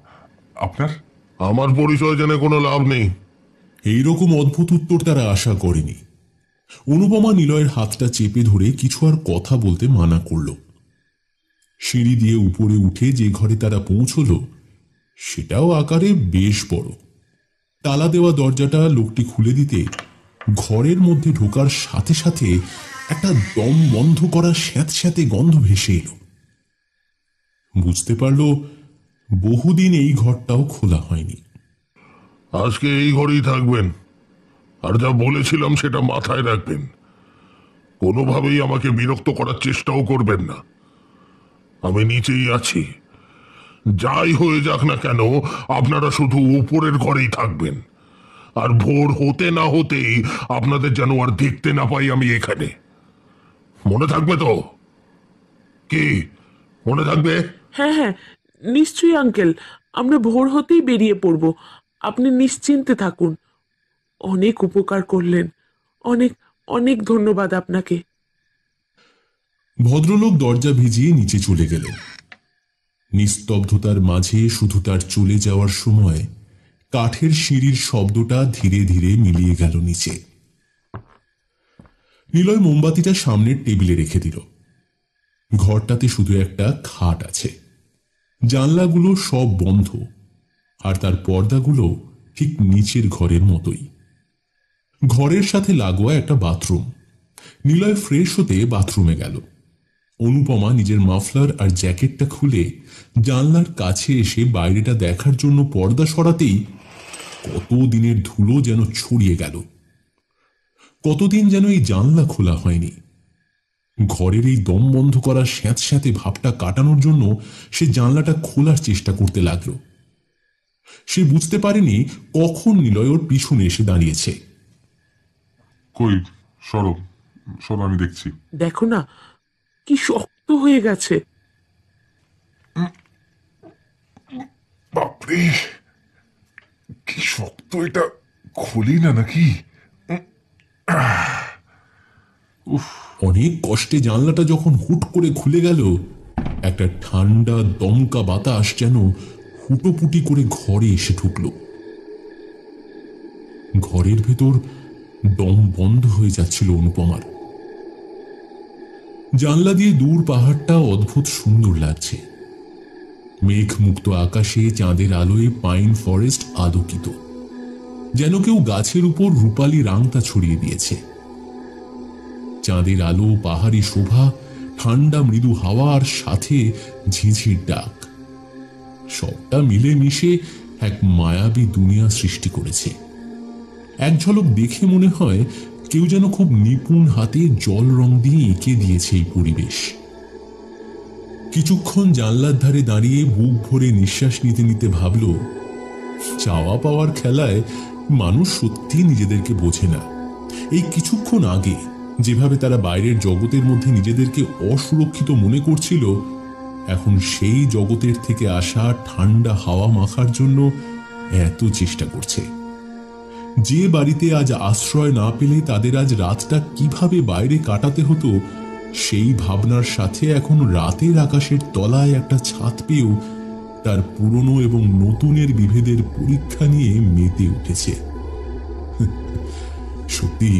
আপনার? আমার পরিচয় জেনে কোনো লাভ নেই। এইরকম অদ্ভুত উত্তর তারা আশা করেনি। অনুপমা নিলয়ের হাতটা চেপে ধরে কিছু আর কথা বলতে মানা করল। সিঁড়ি দিয়ে উপরে উঠে যে ঘরে তারা পৌঁছল, সেটাও আকারে বেশ বড়। তালা দেওয়া দরজাটা লোকটি খুলে দিতে ঘরের মধ্যে ঢোকার সাথে সাথে একটা দম বন্ধ করা স্যাঁতস্যাঁতে গন্ধ ভেসে এলো। বুঝতে পারল বহুদিন এই ঘরটাও খোলা হয়নি। আজকে এই ঘরেই থাকবেন, আর যা বলেছিলাম সেটা মাথায় রাখবেন। কোনোভাবেই আমাকে বিরক্ত করার চেষ্টাও করবেন না। আমি নিচেই আছি, যাই হয়ে যাক না কেন আপনারা শুধু উপরের ঘরেই থাকবেন। আর ভোর হতে না হতেই আপনাদের যেন আর দেখতে না পাই আমি এখানে। মনে থাকবে তো? কি মনে থাকবে? হ্যাঁ হ্যাঁ, নিশ্চয়ই আঙ্কেল। আমরা ভোর হতেই বেরিয়ে পড়ব। আপনি নিশ্চিন্তে থাকুন। অনেক উপকার করলেন। অনেক অনেক ধন্যবাদ আপনাকে। ভদ্রলোক দরজা ভিজিয়ে নিচে চলে গেলেন। নিস্তব্ধতার মাঝে শুধু তার চলে যাওয়ার সময় কাঠের সিঁড়ির শব্দটা ধীরে ধীরে মিলিয়ে গেল নিচে। নিলয় মোমবাতিটা সামনের টেবিলে রেখে দিল। ঘরটাতে শুধু একটা খাট আছে। জানলাগুলো সব বন্ধ, আর তার পর্দাগুলো ঠিক নিচের ঘরের মতোই। ঘরের সাথে লাগোয়া একটা বাথরুম। নিলয় ফ্রেশ হতে বাথরুমে গেল। অনুপমা নিজের মাফলার আর জ্যাকেটটা খুলে জানলার কাছে এসে বাইরেটা দেখার জন্য পর্দা সরাতেই কতদিনের ধুলো যেন ছড়িয়ে গেল। কতদিন যেন এই জানলা খোলা হয়নি। ঘরের এই দম বন্ধ করা স্যাঁতস্যাঁতে ভাবটা কাটানোর জন্য সে জানলাটা খোলার চেষ্টা করতে লাগল। সে বুঝতে পারেনি কখন নিলয় ওর পিছনে এসে দাঁড়িয়েছে। কই, সরব, শোনো আমি দেখছি। দেখো না, কি শক্ত হয়ে গেছে। বাপরে, কি শক্ত এটা! খুলি না নাকি? উফ। অনেক কষ্টে জানলাটা যখন হুট করে খুলে গেল, একটা ঠান্ডা দমকা বাতাস যেন হুটোপুটি করে ঘরে এসে ঢুকল। ঘরের ভেতর দম বন্ধ হয়ে যাচ্ছিল অনুপমার। জানলা দিয়ে দূর পাহাড়টা অদ্ভুত সুন্দর লাগছে। মেঘ মুক্ত আকাশে চাঁদের আলোয় পাইন ফরেস্ট আলোকিত, যেন কেউ গাছের উপর রূপালী রাংতা ছড়িয়ে দিয়েছে। চাঁদের আলো, পাহাড়ি শোভা, ঠান্ডা মৃদু হাওয়া আর সাথে ঝিঝির ডাক, সবটা মিলে মিশে এক মায়াবী দুনিয়া সৃষ্টি করেছে। এক ঝলক দেখে মনে হয় কেউ যেন খুব নিপুণ হাতে জল রং দিয়ে এঁকে দিয়েছে এই পরিবেশ। কিছুক্ষণ জানলার ধারে দাঁড়িয়ে বুক ভরে নিঃশ্বাস নিতে নিতে ভাবল, চাওয়া পাওয়ার খেলায় মানুষ সত্যি নিজেদেরকে বোঝে না। এই কিছুক্ষণ আগে যেভাবে তারা বাইরের জগতের মধ্যে নিজেদেরকে অসুরক্ষিত মনে করছিল, এখন সেই জগতের থেকে আসা ঠান্ডা হাওয়া মাখার জন্য এত চেষ্টা করছে। যে বাড়িতে আজ আশ্রয় না পেলে তাদের আজ রাতটা কিভাবে বাইরে কাটাতে হতো, সেই ভাবনার সাথে এখন রাতের আকাশের তলায় একটা ছাদ পেয়েও তার পুরনো এবং নতুনের বিভেদের পরীক্ষা নিয়ে মেতে উঠেছে। সত্যি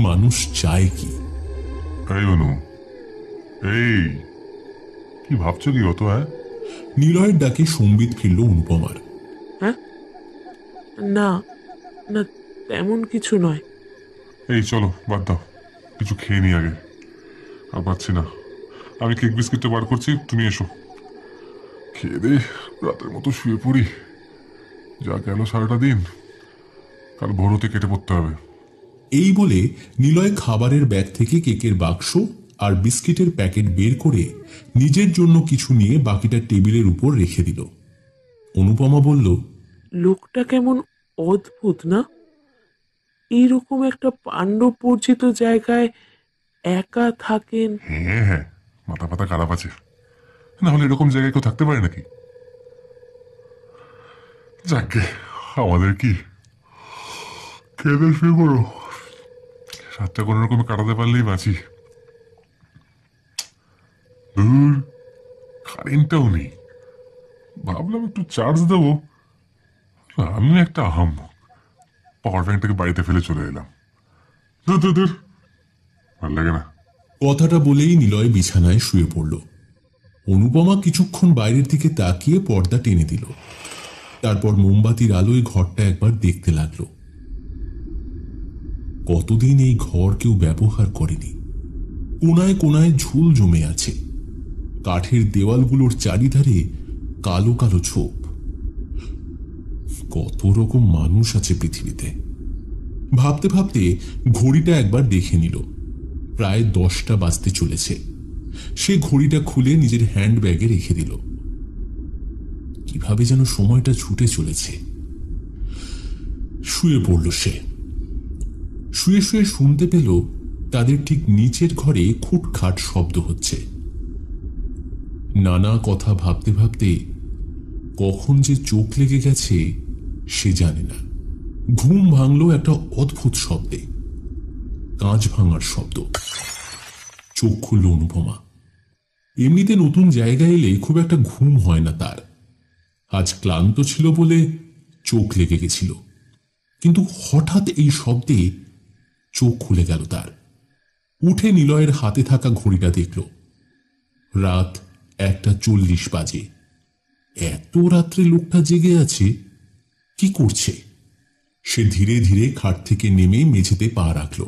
মানুষ চায় কি? এই অনু, এই কি ভাবছো কি অত? নিলয়ের ডাকে সম্বিত ফিরল অনুপমার। হ্যাঁ, না না, তেমন কিছু নয়। এই চলো বাদ দাও, কিছু খেয়ে নি আগে, আর পাচ্ছি না। আমি কেক বিস্কিটটা বার করছি, তুমি এসো। খেয়ে দে রাতের মতো শুয়ে পড়ি। যা গেল সারাটা দিন, কাল ভোর হতে কেটে পড়তে হবে। এই বলে নিলয় খাবারের ব্যাগ থেকে কেকের বাক্স আর বিস্কিটের প্যাকেট বের করে নিজের জন্য কিছু নিয়ে বাকিটা টেবিলের উপর রেখে দিল। অনুপমা বলল, লোকটা কেমন অদ্ভুত না? এইরকম একটা পাণ্ডববর্জিত জায়গায় একা থাকেন। হ্যাঁ হ্যাঁ, মাথা পাতা খারাপ আছে, না হলে এরকম জায়গায় কেউ থাকতে পারে নাকি? যাকে আমাদের কি, খেয়ে শুয়ে পড়ো। রাতটা কোনো রকমে কাটাতে পারলেই বাঁচি। ধুর, কারেন্টটাও নেই। ভাবলাম একটু চার্জ দেবো, আমি একটা পাওয়ার ব্যাংকটাকে বাড়িতে ফেলে চলে এলাম। ধুর ধুর ধুর, ভালো লাগে না। কথাটা বলেই নিলয় বিছানায় শুয়ে পড়ল। অনুপমা কিছুক্ষণ বাইরের দিকে তাকিয়ে পর্দা টেনে দিল। তারপর মোমবাতির আলোয় ঘরটা একবার দেখতে লাগলো। কতদিন এই ঘর কেউ ব্যবহার করেনি। কোনায় কোনায় ঝুল জমে আছে। কাঠের দেওয়ালগুলোর চারিধারে কালো কালো ছোপ। কত রকম মানুষ আছে পৃথিবীতে। ভাবতে ভাবতে ঘড়িটা একবার দেখে নিল। প্রায় 10টা বাজতে চলেছে। সে ঘড়িটা খুলে নিজের হ্যান্ডব্যাগে রেখে দিল। কিভাবে যেন সময়টা ছুটে চলেছে। শুয়ে পড়ল সে। শুয়ে শুয়ে শুনতে পেল তাদের ঠিক নিচের ঘরে খুটখাট শব্দ হচ্ছে। নানা কথা ভাবতে ভাবতে কখন যে চোখ লেগে গেছে সে জানে না। ঘুম ভাঙল একটা অদ্ভুত শব্দে, কাঁচ ভাঙার শব্দ। চোখ খুলল অনুপমা। এমনিতে নতুন জায়গায় এলে খুব একটা ঘুম হয় না তার। আজ ক্লান্ত ছিল বলে চোখ লেগে গেছিল, কিন্তু হঠাৎ এই শব্দে চোখ খুলে গেল তার। উঠে নিলয়ের হাতে থাকা ঘড়িটা দেখল। রাত 1:40 বাজে। এত রাত্রে লোকটা জেগে আছে, কি করছে? সে ধীরে ধীরে খাট থেকে নেমে মেঝেতে পা রাখল।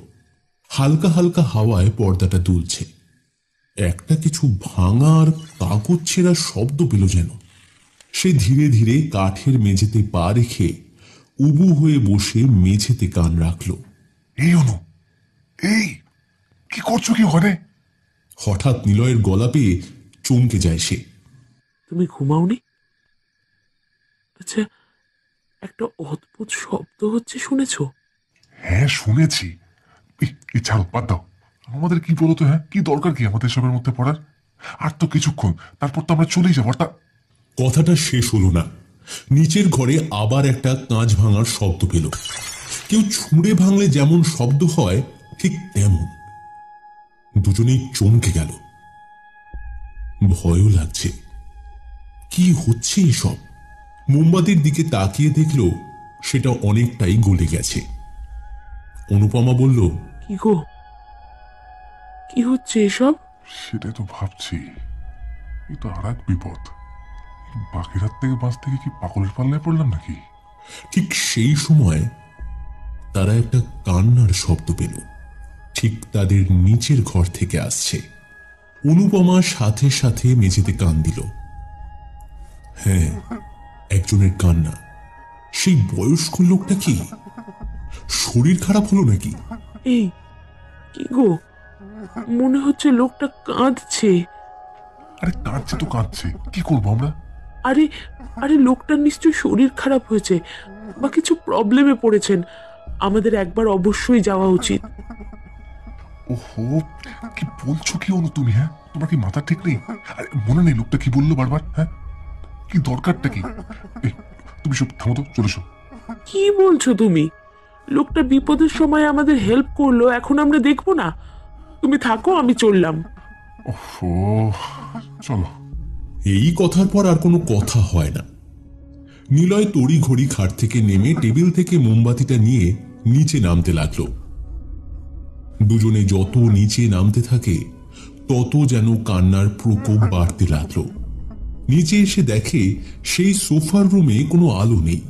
হালকা হালকা হাওয়ায় পর্দাটা দুলছে। একটা কিছু ভাঙার কাগজ ছেঁড়া শব্দ পেল যেন। সে ধীরে ধীরে কাঠের মেঝেতে পা রেখে উবু হয়ে বসে মেঝেতে কান রাখল। এই অনু, এই কি করছো কি ওখানে? হঠাৎ নিলয়ের গলা পেয়ে চমকে যায় সে। তুমি ঘুমাওনি? আচ্ছা, একটা অদ্ভুত শব্দ হচ্ছে, শুনেছ? হ্যাঁ শুনেছি। ছাড়ো, বাদ দাও, আমাদের কি বলতো? হ্যাঁ, কি দরকার কি আমাদের সবের মধ্যে পড়ার? আর তো কিছুক্ষণ, তারপর তো আমরা চলেই যাবো। কথাটা শেষ হলো না, নিচের ঘরে আবার একটা কাঁচ ভাঙার শব্দ পেল। কেউ ছুঁড়ে ভাঙলে যেমন শব্দ হয় ঠিক তেমন। দুজনেই চমকে গেল, ভয়ও লাগছে। কি হচ্ছে এসব? মোমবাতির দিকে তাকিয়ে দেখল সেটা অনেকটাই গলে গেছে। অনুপমা বলল, কি গো, কি হচ্ছে এসব? সেটাই তো ভাবছি, এ তো আর এক বিপদ। বাকি রাত থেকে বাঁচ থেকে কি পাগলের পাল্লায় পড়লাম নাকি? ঠিক সেই সময় তারা একটা কান্নার শব্দ পেল, ঠিক তাদের নিচের ঘর থেকে আসছে। অনুপমা সাথে সাথে মেঝেতে কান দিল। হ্যাঁ, একজনের কান্না। সেই বয়স্ক লোকটা কি? শরীর খারাপ হলো নাকি? এই কি গো, মনে হচ্ছে লোকটা কাঁদছে। আরে কাঁদছে তো কাঁদছে, কি করবো আমরা? আরে আরে লোকটার নিশ্চয় শরীর খারাপ হয়েছে বা কিছু প্রবলেমে পড়েছেন। আমাদের একবার অবশ্যই যাওয়া উচিত। ওহো, কি বলছো কি অনু তুমি? হ্যাঁ, তোমার কি মাথা ঠিক নেই? আরে মনে নেই লোকটা কি বললো বারবার? হ্যাঁ, কি দরকারটা কি? তুমি সব থামো তো, চলে এসো। কি বলছো তুমি? লোকটা বিপদের সময় আমাদের হেল্প করলো, এখন আমরা দেখবো না? তুমি থাকো, আমি চললাম। ওহো, চলো। এই কথার পর আর কোনো কথা হয় না। নিলয় তড়ি ঘড়ি খাট থেকে নেমে টেবিল থেকে মোমবাতিটা নিয়ে নিচে নামতে লাগলো। দুজনে যত নিচে নামতে থাকে তত যেন কান্নার প্রকোপ বাড়তে লাগলো। নিচে এসে দেখে সেই সোফার রুমে কোনো আলো নেই,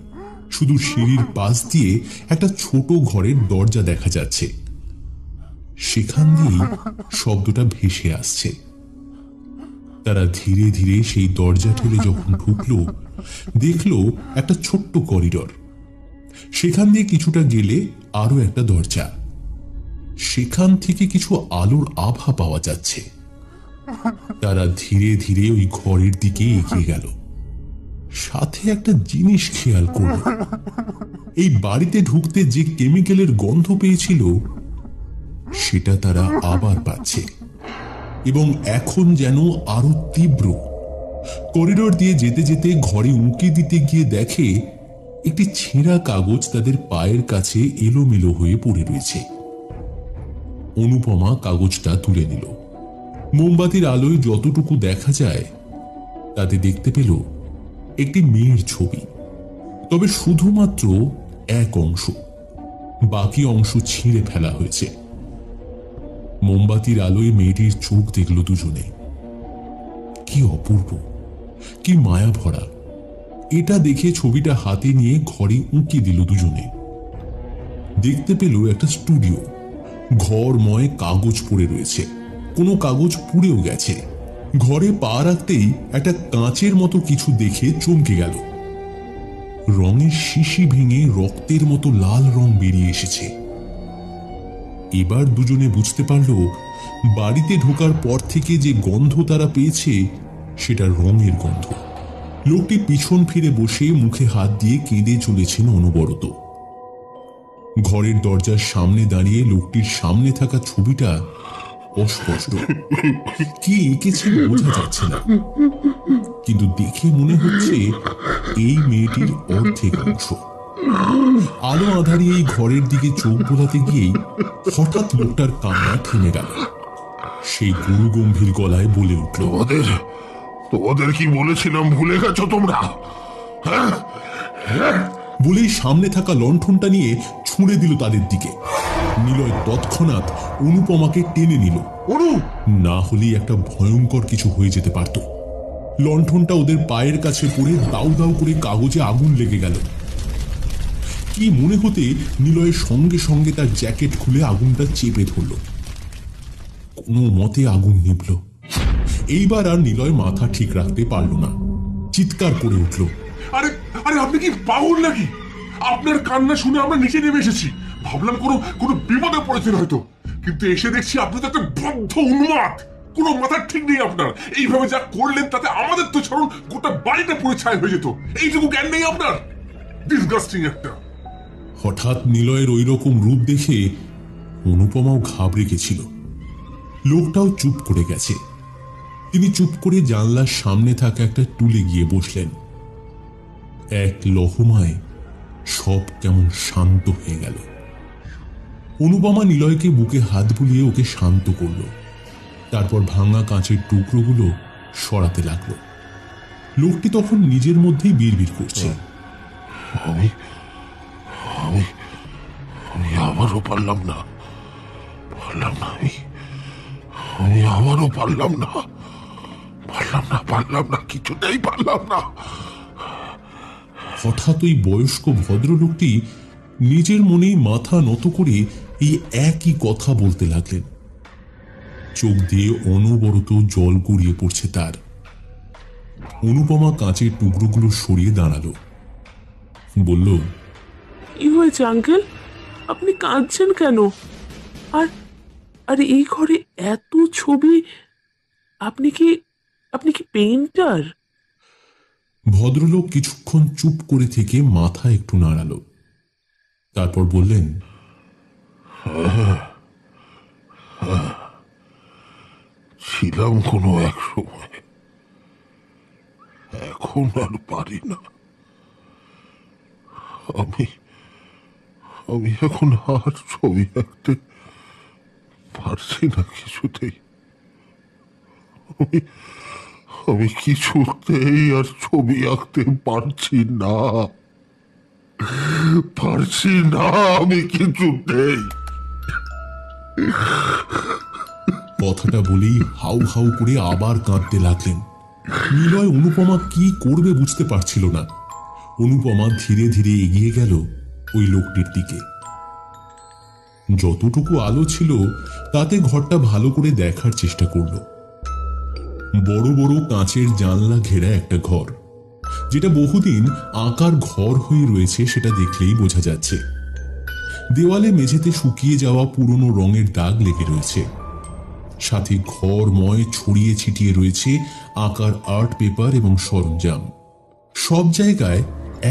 শুধু সিঁড়ির পাশ দিয়ে একটা ছোট ঘরের দরজা দেখা যাচ্ছে। সেখান দিয়েই শব্দটা ভেসে আসছে। তারা ধীরে ধীরে সেই দরজা ঠেলে যখন ঢুকলো, দেখলো একটা ছোট্ট করিডর। সেখান দিয়ে কিছুটা গেলে আরো একটা দরজা। সেখান থেকে কিছু আলোর আভা পাওয়া যাচ্ছে। তারা ধীরে ধীরে ওই ঘরের দিকে এগিয়ে গেল। সাথে একটা জিনিস খেয়াল করল, এই বাড়িতে ঢুকতে যে কেমিক্যালের গন্ধ পেয়েছিল সেটা তারা আবার পাচ্ছে, এবং এখন যেন আরো তীব্র। করিডোর দিয়ে যেতে যেতে ঘরে উঁকি দিতে গিয়ে দেখে একটি ছেঁড়া কাগজ তাদের পায়ের কাছে এলোমেলো হয়ে পড়ে রয়েছে। অনুপমা কাগজটা তুলে নিল। মোমবাতির আলোয় যতটুকু দেখা যায় তাতে দেখতে পেল একটি মেয়ের ছবি, তবে শুধুমাত্র এক অংশ, বাকি অংশ ছিঁড়ে ফেলা হয়েছে। মোমবাতির আলোয় মেয়েটির চোখ দেখল দুজনে। কি অপূর্ব, কি মায়া ভরা! এটা দেখে ছবিটা হাতে নিয়ে ঘরে উঁকি দিল দুজনে। দেখতে পেল একটা স্টুডিও, ঘরময় কাগজ পড়ে রয়েছে, কোনো কাগজ পুড়েও গেছে। ঘরে পা রাখতেই একটা কাঁচের মতো কিছু দেখে চমকে গেল। রঙের শিশি ভেঙে রক্তের মতো লাল রং বেরিয়ে এসেছে। এবার দুজনে বুঝতে পারল বাড়িতে ঢোকার পর থেকে যে গন্ধ তারা পেয়েছে সেটা রঙের গন্ধ। লোকটি পিছন ফিরে বসে মুখে হাত দিয়ে কেঁদে চলেছেন অনবরত। ঘরের দরজার সামনে দাঁড়িয়ে লোকটির সামনে থাকা ছবিটা অস্পষ্ট, কি এঁকেছে বোঝা যাচ্ছে না, কিন্তু দেখে মনে হচ্ছে এই মেয়েটির অর্ধেক অংশ। আলো আধারি এই ঘরের দিকে চোখ বোলাতে গিয়েই হঠাৎ লোকটার কান্না থেমে গেল। সেই গুরু গম্ভীর গলায় বলে উঠল, তোদের কি বলেছিলাম ভুলে গেছো তোমরা? বলেই সামনে থাকা লণ্ঠনটা নিয়ে ছুঁড়ে দিল তাদের দিকে। নিলয় তৎক্ষণাৎ অনুপমাকে টেনে নিল, না হলেই একটা ভয়ঙ্কর কিছু হয়ে যেতে পারত। লণ্ঠনটা ওদের পায়ের কাছে পড়ে দাউ দাউ করে কাগজে আগুন লেগে গেল। কি মনে হতে নিলয়ের সঙ্গে সঙ্গে তার জ্যাকেট খুলে আগুনটা চেপে ধরল। কোনো মতে আগুন নিভল। এইবার আর নিলয় মাথা ঠিক রাখতে পারল না, চিৎকার করে উঠল, আরে আরে আপনি কি পাগল নাকি? আপনার কান্না শুনে আমরা নিচে নেমে এসেছি, ভাবলাম কোনো বিপদে পড়েছেন হয়তো, কিন্তু এসে দেখছি আপনি তো একটা বদ্ধ উন্মাদ। কোনো মাথার ঠিক নেই আপনার। এইভাবে যা করলেন তাতে আমাদের তো ছাড়ুন গোটা বাড়িটা পুরো ছাই হয়ে যেত। এইটুকু জ্ঞান নেই আপনার? ডিসগাস্টিং একটা। হঠাৎ নিলয়ের ওই রকম রূপ দেখে অনুপমাও ঘাবড়ে গেছিল। লোকটাও চুপ করে গেছে। তিনি চুপ করে জানলার সামনে থাকা একটা টুলে গিয়ে বসলেন। এক লহমায় সব কেমন শান্ত হয়ে গেল। অনুপমা নিলয়কে বুকে হাত বুলিয়ে ওকে শান্ত করল। তারপর ভাঙা কাঁচের টুকরোগুলো সরাতে লাগলো। লোকটি তখন নিজের মধ্যেই বিড়বিড় করছে, আমি আমি আমি আবারও পারলাম না, আমি আবারও পারলাম না, কিছুতেই পারলাম না। হঠাৎ ওই বয়স্ক ভদ্রলোকটি নিজের মনেই মাথা নত করে এই একই কথা বলতে লাগলেন। চোখ দিয়ে অনবরত জল গড়িয়ে পড়ছে তার। অনুপমা কাঁচের টুকরোগুলো সরিয়ে দাঁড়ালো, বলল, কি হয়েছে আঙ্কেল? আপনি কাঁদছেন কেন? আর আর এই ঘরে এত ছবি। আপনি কি পেইন্টার? ভদ্রলোক কিছুক্ষণ চুপ করে থেকে মাথা একটু নাড়ালো। তারপর বললেন, ছিলাম কোনো এক সময়, এখন আর পারি না। আমি এখন আর ছবি আঁকতে পারছি না কিছুতেই। আমি কিছুতেই আর ছবি আঁকতে পারছি না, আমি কিছুতেই। কথাটা বলেই হাউ হাউ করে আবার কাঁদতে লাগলেন। নিলয় অনুপমা কি করবে বুঝতে পারছিল না। অনুপমা ধীরে ধীরে এগিয়ে গেল ওই লোকটির দিকে। যতটুকু আলো ছিল তাতে ঘরটা ভালো করে দেখার চেষ্টা করল। বড় বড় কাঁচের জানলা ঘেরা একটা ঘর, যেটা বহুদিন আঁকার ঘর হয়ে রয়েছে সেটা দেখলেই বোঝা যাচ্ছে। দেওয়ালে মেঝেতে শুকিয়ে যাওয়া পুরনো রঙের দাগ লেগে রয়েছে। সাথে ঘরময় ছড়িয়ে ছিটিয়ে রয়েছে আঁকার আর্ট পেপার এবং সরঞ্জাম। সব জায়গায়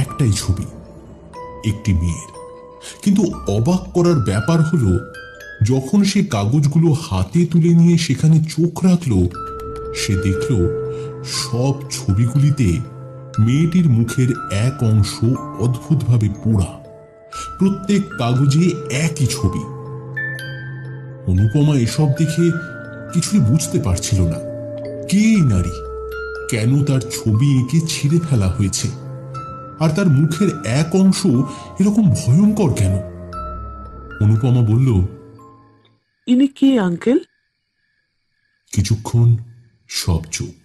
একটাই ছবি, একটি মেয়ের। কিন্তু অবাক করার ব্যাপার হলো, যখন সে কাগজগুলো হাতে তুলে নিয়ে সেখানে চোখ রাখল, সে দেখল সব ছবিগুলিতে মেয়েটির মুখের এক অংশ অদ্ভুতভাবে পোড়া। প্রত্যেক কাগজে একই ছবি। অনুপমা এসব দেখে কিছুই বুঝতে পারছিল না। কে এই নারী? কেন তার ছবি এঁকে ছিঁড়ে ফেলা হয়েছে? আর তার মুখের এক অংশ এরকম ভয়ঙ্কর কেন? অনুপমা বলল, ইনি কে আঙ্কেল? কিছুক্ষণ সব চুপ,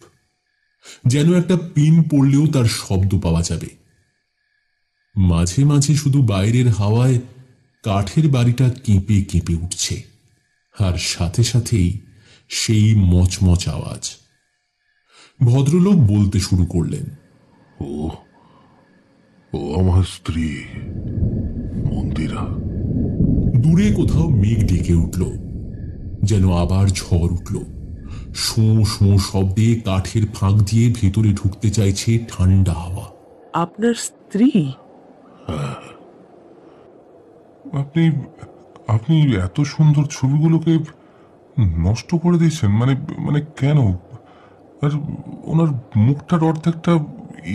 যেন একটা পিন পড়লেও তার শব্দ পাওয়া যাবে। মাঝে মাঝে শুধু বাইরের হাওয়ায় কাঠের বাড়িটা কেঁপে কেঁপে উঠছে, আর সাথে সাথেই সেই মচমচ আওয়াজ। ভদ্রলোক বলতে শুরু করলেন, ও আমার স্ত্রী মন্দিরা। দূরে কোথাও মেঘ ডেকে উঠল, যেন আবার ঝড় উঠল। শোঁ শোঁ শব্দে কাঠের ফাঁক দিয়ে ভেতরে ঢুকতে চাইছে ঠান্ডা হাওয়া। আপনার স্ত্রী? আপনি আপনি এত সুন্দর ছবিগুলোকে নষ্ট করে দিয়েছেন? মানে মানে কেন? আর ওনার মুখটার অর্ধেকটা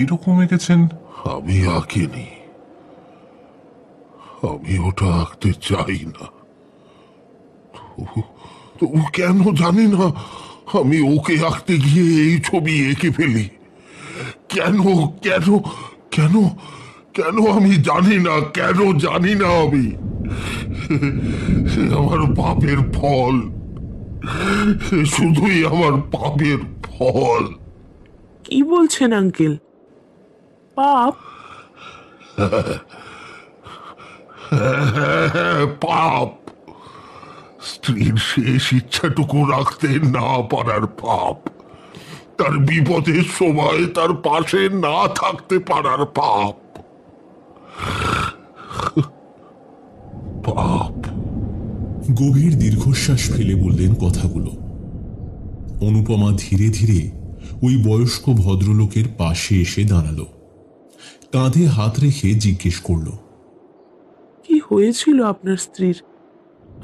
এরকম এঁকেছেন। আমি আঁকিনি, আমি ওটা আঁকতে চাই না। তবু কেন জানি না, আমি ওকে আঁকতে গিয়ে এই ছবি এঁকে ফেলি। কেন কেন কেন কেন আমি জানি না, আমি আমার পাপের ফল, শুধুই আমার পাপের ফল। কি বলছেন আঙ্কেল? পাপ? পাপ, স্ত্রীর শেষ ইচ্ছাটুকু রাখতে না পারার পাপ, তার বিপদের সময় তার পাশে না থাকতে পারার পাপ। পাপ। গভীর দীর্ঘশ্বাস ফেলে বললেন কথাগুলো। অনুপমা ধীরে ধীরে ওই বয়স্ক ভদ্রলোকের পাশে এসে দাঁড়ালো। কাঁধে হাত রেখে জিজ্ঞেস করল, কি হয়েছিল আপনার স্ত্রীর?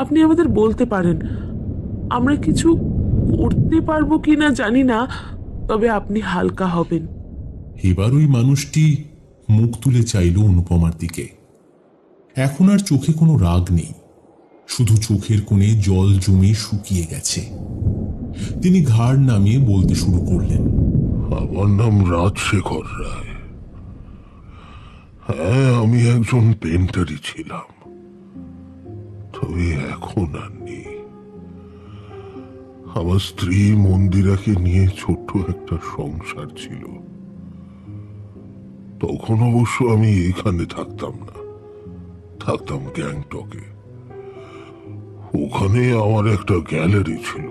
আপনি আমাদের বলতে পারেন, আমরা কিছু করতে পারবো কিনা জানি না, তবে আপনি হালকা হবেন। এবার ওই মানুষটি মুখ তুলে চাইল অনুপমার দিকে। এখন আর চোখে কোনো রাগ নেই, শুধু চোখের কোণে জল জমে শুকিয়ে গেছে। তিনি ঘাড় নামিয়ে বলতে শুরু করলেন, আমার নাম রাজশেখর রায়। হ্যাঁ, আমি একজন পেন্টারই ছিলাম, তবে এখন আর নেই। আমার স্ত্রী মন্দিরাকে নিয়ে ছোট্ট একটা সংসার ছিল। তখন অবশ্য আমি এখানে থাকতাম না, থাকতাম গ্যাংটকে। ওখানে আমার একটা গ্যালারি ছিল।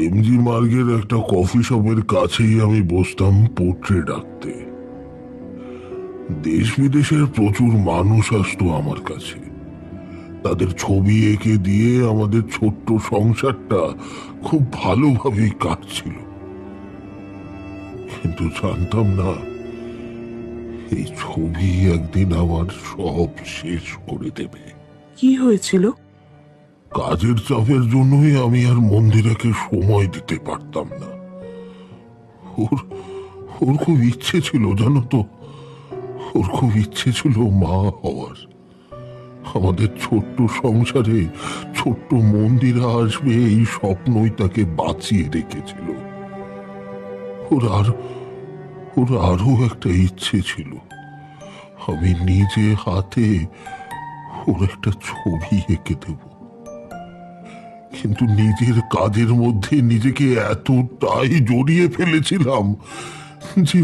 এমজি মার্গের একটা কফি শপের কাছেই আমি বসতাম পোর্ট্রেট আঁকতে। দেশ বিদেশের প্রচুর মানুষ আসতো আমার কাছে। তাদের ছবি এঁকে দিয়ে আমাদের ছোট্ট সংসারটা খুব ভালোভাবেই কাটছিল। কিন্তু জানতাম না এই ছবি একদিন আমার সব শেষ করে দেবে। কি হয়েছিল? কাজের চাপের জন্যই আমি আর মন্দিরাকে সময় দিতে পারতাম না। ওর ওর খুব ইচ্ছে ছিল, জানো তো, ওর খুব ইচ্ছে ছিল মা হওয়ার। আমাদের ছোট্ট সংসারে ছোট্ট মন্দিরা আসবে এই স্বপ্নই তাকে বাঁচিয়ে রেখেছিল। ওর আরো একটা ইচ্ছে ছিল, আমি নিজে হাতে ওর একটা ছবি এঁকে দেব। কিন্তু নিজের কাজের মধ্যে নিজেকে এতটাই জড়িয়ে ফেলেছিলাম যে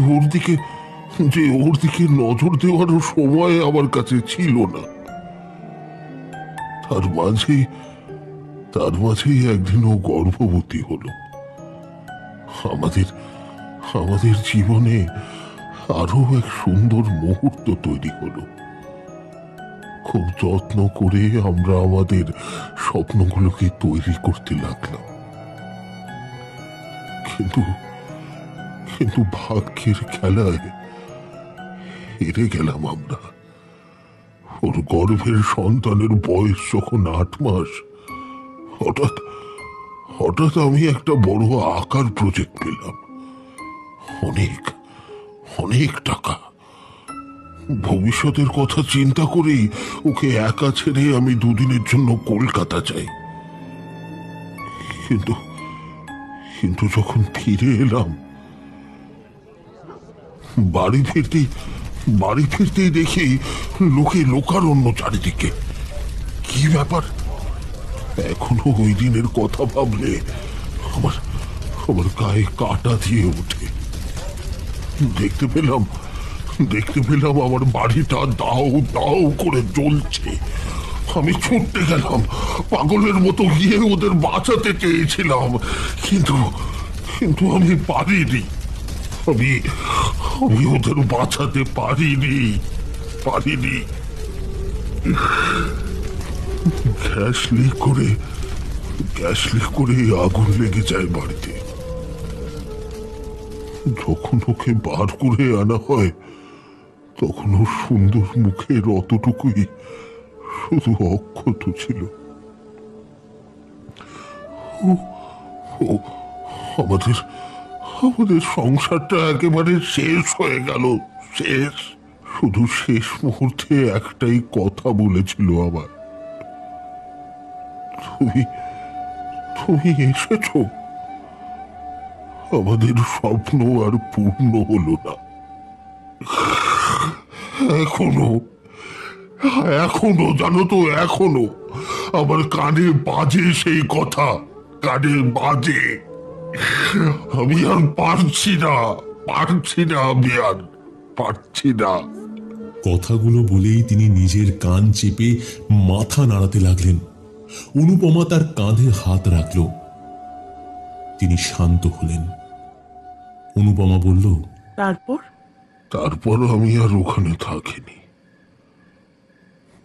ওর দিকে নজর দেওয়ারও সময় আমার কাছে ছিল না। তার মাঝেই একদিন ও গর্ভবতী হলো। আমাদের জীবনে আরো এক সুন্দর মুহূর্ত তৈরি হলো। খুব যত্ন করে আমরা আমাদের স্বপ্নগুলোকে তৈরি করতে লাগলাম। কিন্তু ভাগ্যের খেলায় হেরে গেলাম আমরা। ওর গর্ভের সন্তানের বয়স যখন 8 মাস, হঠাৎ আমি একটা বড় আঁকার প্রজেক্ট পেলাম। অনেক টাকা। ভবিষ্যতের কথা চিন্তা করেই ওকে একা ছেড়ে আমি 2 দিনের জন্য কলকাতা যাই। কিন্তু যখন ফিরে এলাম, বাড়ি ফিরতেই দেখি লোকারণ্য চারিদিকে। কি ব্যাপার? এখনো ওই দিনের কথা ভাবলে আমার গায়ে কাঁটা দিয়ে ওঠে। দেখতে পেলাম আমার বাড়িটা দাও দাও করে জ্বলছে। আমি ছুটতে গেলাম, পাগলের মতো গিয়ে ওদের বাঁচাতে চেয়েছিলাম, কিন্তু আমি পারিনি। আমি ওদের বাঁচাতে পারিনি। গ্যাস লিক করে আগুন লেগে যায় বাড়িতে। যখন ওকে বার করে আনা হয়, তখন ওর সুন্দর মুখের অতটুকুই শুধু অক্ষত ছিল। আমাদের সংসারটা একেবারে শেষ হয়ে গেল। শুধু শেষ মুহূর্তে একটাই কথা বলেছিল আমার, তুমি এসেছো। আমাদের স্বপ্ন আর পূর্ণ হলো না। এখনো জানো তো, এখনো আমার কানে বাজে সেই কথা, কানে বাজে। আমি আর পারছি না। কথাগুলো বলেই তিনি নিজের কান চেপে মাথা নাড়াতে লাগলেন। অনুপমা তার কাঁধে হাত রাখল। তিনি শান্ত হলেন। অনুপমা বলল, তারপর আমি আর ওখানে থাকিনি।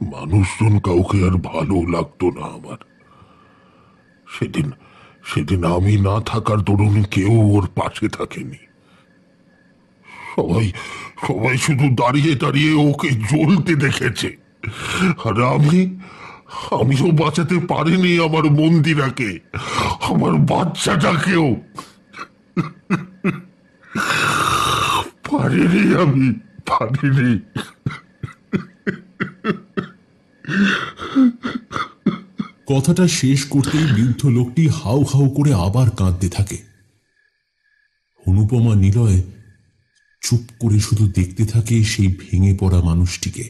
মানুষজন কাউকে আর ভালো লাগতো না আমার। সেদিন আমি না থাকার দরুন কেউ ওর পাশে থাকেনি। সবাই শুধু দাঁড়িয়ে দাঁড়িয়ে ওকে জ্বলতে দেখেছে। আর আমিও বাঁচাতে পারিনি আমার মন্দিরাকে, আমার বাচ্চাটাকেও পারিনি, আমি পারিনি। কথাটা শেষ করতেই বৃদ্ধ লোকটি হাউ হাউ করে আবার কাঁদতে থাকে। অনুপমা নিলয় চুপ করে শুধু দেখতে থাকে সেই ভেঙে পড়া মানুষটিকে।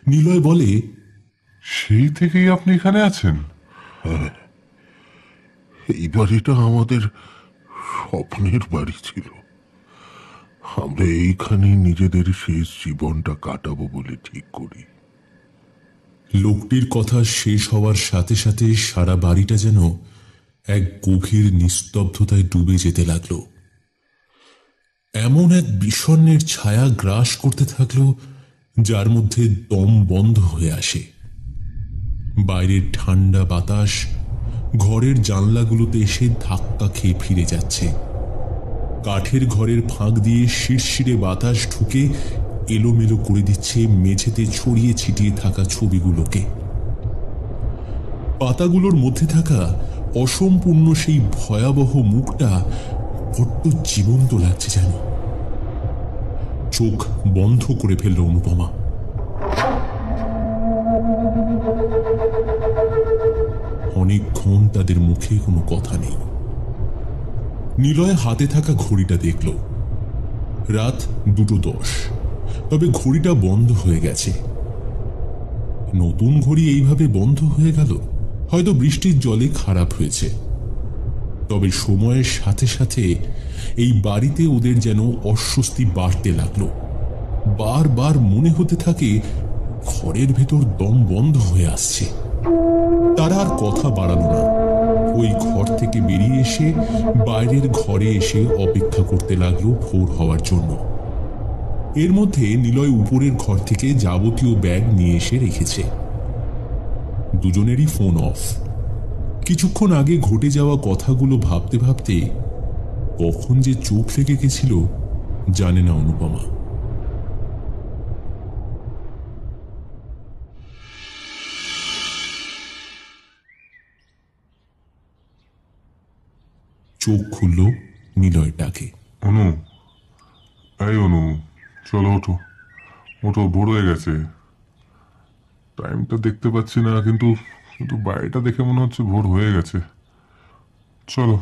নিলয় বলে, সেই থেকেই আপনি এখানে আছেন? এই বাড়িটা আমাদের স্বপ্নের বাড়ি ছিল। আমরা এইখানেই নিজেদের শেষ জীবনটা কাটাবো বলে ঠিক করি। লোকটির কথা শেষ হওয়ার সাথে সাথে সারা বাড়িটা যেন এক গভীর নিস্তব্ধতায় ডুবে যেতে লাগলো। এমন এক বিষণ্ণের ছায়া গ্রাস করতে থাকলো যার মধ্যে দম বন্ধ হয়ে আসে। বাইরের ঠান্ডা বাতাস ঘরের জানলাগুলোতে এসে ধাক্কা খেয়ে ফিরে যাচ্ছে। কাঠের ঘরের ফাঁক দিয়ে শিরশিরে বাতাস ঢুকে এলোমেলো করে দিচ্ছে মেঝেতে ছড়িয়ে ছিটিয়ে থাকা ছবিগুলোকে। পাতাগুলোর মধ্যে থাকা অসম্পূর্ণ সেই ভয়াবহ মুখটা বড্ড জীবন্ত লাগছে যেন। চোখ বন্ধ করে ফেলল অনুপমা। অনেকক্ষণ তাদের মুখে কোনো কথা নেই। নিলয় হাতে থাকা ঘড়িটা দেখল, রাত 2:10। তবে ঘড়িটা বন্ধ হয়ে গেছে। নতুন ঘড়ি এইভাবে বন্ধ হয়ে গেল, হয়তো বৃষ্টির জলে খারাপ হয়েছে। তবে সময়ের সাথে সাথে এই বাড়িতে ওদের যেন অস্বস্তি বাড়তে লাগলো। বারবার মনে হতে থাকে ঘরের ভেতর দম বন্ধ হয়ে আসছে। তারা আর কথা বাড়ালো না। ওই ঘর থেকে বেরিয়ে এসে বাইরের ঘরে এসে অপেক্ষা করতে লাগলো ভোর হওয়ার জন্য। এর মধ্যে নিলয় উপরের ঘর থেকে যাবতীয় ব্যাগ নিয়ে এসে রেখেছে। দুজনেরই ফোন অফ। কিছুক্ষণ আগে ঘটে যাওয়া কথাগুলো ভাবতে ভাবতে কখন যে চোখ লেগে গেছিল জানে না অনুপমা। চোখ খুলল নিলয় ডাকে। অনু, এই অনু, চলো ওঠো, ওঠো, ভোর হয়ে গেছে। টাইমটা দেখতে পাচ্ছি না, কিন্তু কিন্তু বাড়িটা দেখে মনে হচ্ছে ভোর হয়ে গেছে। চলো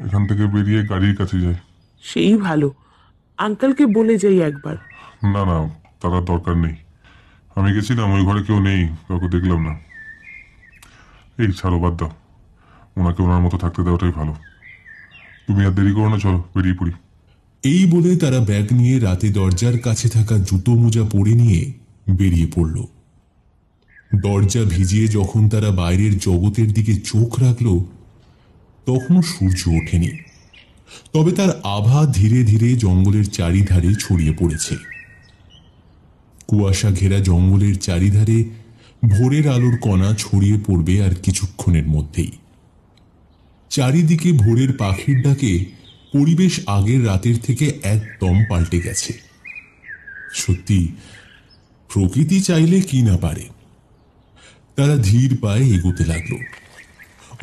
এখান থেকে বেরিয়ে গাড়ির কাছে যাই। সেই ভালো, আঙ্কেলকে বলে যাই একবার। না না, তার আর দরকার নেই। আমি গেছিলাম, ওই ঘরে কেউ নেই, কাউকে দেখলাম না। এই ছাড়ো, বাদ দাও, ওনাকে ওনার মতো থাকতে দেওয়াটাই ভালো। তুমি আর দেরি করো না, চলো বেরিয়ে পড়ি। এই বলে তারা ব্যাগ নিয়ে রাতে দরজার কাছে থাকা জুতো মোজা পরে নিয়ে বেরিয়ে পড়ল। দরজা ভিজিয়ে যখন তারা বাইরের জগতের দিকে চোখ রাখল তখনও সূর্য ওঠেনি। তবে তার আভা ধীরে ধীরে জঙ্গলের চারিধারে ছড়িয়ে পড়েছে। কুয়াশা ঘেরা জঙ্গলের চারিধারে ভোরের আলোর কণা ছড়িয়ে পড়বে আর কিছুক্ষণের মধ্যেই। চারিদিকে ভোরের পাখির ডাকে পরিবেশ আগের রাতের থেকে একদম পাল্টে গেছে। সত্যি, প্রকৃতি চাইলে কি না পারে। তারা ধীর পায়ে এগোতে লাগলো।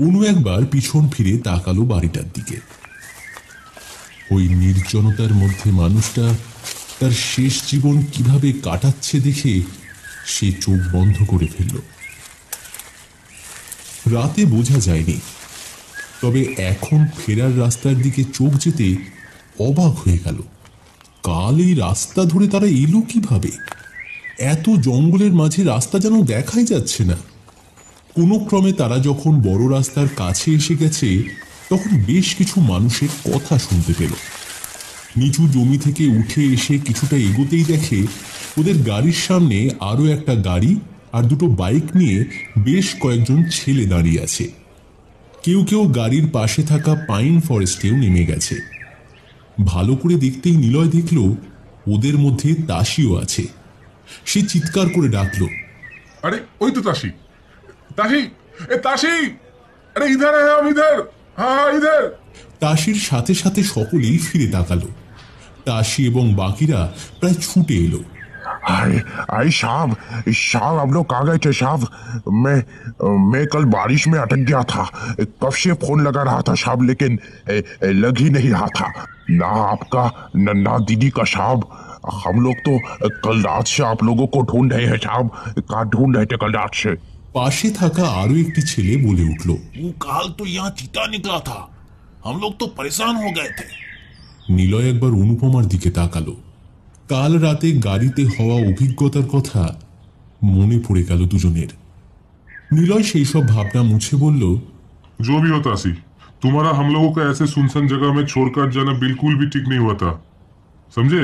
অনু একবার পিছন ফিরে তাকালো বাড়িটার দিকে। ওই নির্জনতার মধ্যে মানুষটা তার শেষ জীবন কিভাবে কাটাচ্ছে দেখে সে চোখ বন্ধ করে ফেলল। রাতে বোঝা যায়নি, তবে এখন ফেরার রাস্তার দিকে চোখ যেতে অবাক হয়ে গেল। কাল এই রাস্তা ধরে তারা এলো কিভাবে? এত জঙ্গলের মাঝে রাস্তা যেন দেখাই যাচ্ছে না। কোনো ক্রমে তারা যখন বড় রাস্তার কাছে এসে গেছে তখন বেশ কিছু মানুষের কথা শুনতে পেল। নিচু জমি থেকে উঠে এসে কিছুটা এগোতেই দেখে ওদের গাড়ির সামনে আরো একটা গাড়ি আর দুটো বাইক নিয়ে বেশ কয়েকজন ছেলে দাঁড়িয়ে আছে। কেউ কেউ গাড়ির পাশে থাকা পাইন ফরেস্টেও নেমে গেছে। ভালো করে দেখতেই নিলয় দেখল ওদের মধ্যে তাসিও আছে। সে চিৎকার করে ডাকলো, আরে ওই তো তাসি, তাসি, এ তাসি, আরে ইধার হ্যাঁ, আমি ইধার, হ্যাঁ ইধার। তাসির সাথে সাথে সকলেই ফিরে তাকালো। তাসি এবং বাকিরা প্রায় ছুটে এলো। अरे अरे साहब साहब हम लोग कहाँ गए थे साहब? मैं कल बारिश में अटक गया था। कब से फोन लगा रहा था साहब, लेकिन लग ही नहीं रहा था। ना आपका ना दीदी का साहब। हम लोग तो कल रात से आप लोगों को ढूंढ रहे हैं साहब। कहाँ ढूंढ रहे थे कल रात से? পাশে থাকা আরো একটি ছেলে বলে উঠল। वो काल तो यहाँ चीता निकला था, हम लोग तो परेशान हो गए थे। নিলয় একবার অনুপমার দিকে তাকালো। কাল রাতে গাড়িতে হওয়া অভিজ্ঞতার কথা মনে পড়ে গেল দুজনের। নিলয় সেই সব ভাবনা মুছে বলল, जो भी होता सी, तुम्हारा हम लोगों को ऐसे सुनसान जगह में छोड़कर जाना बिल्कुल भी ठीक नहीं हुआ था, समझे?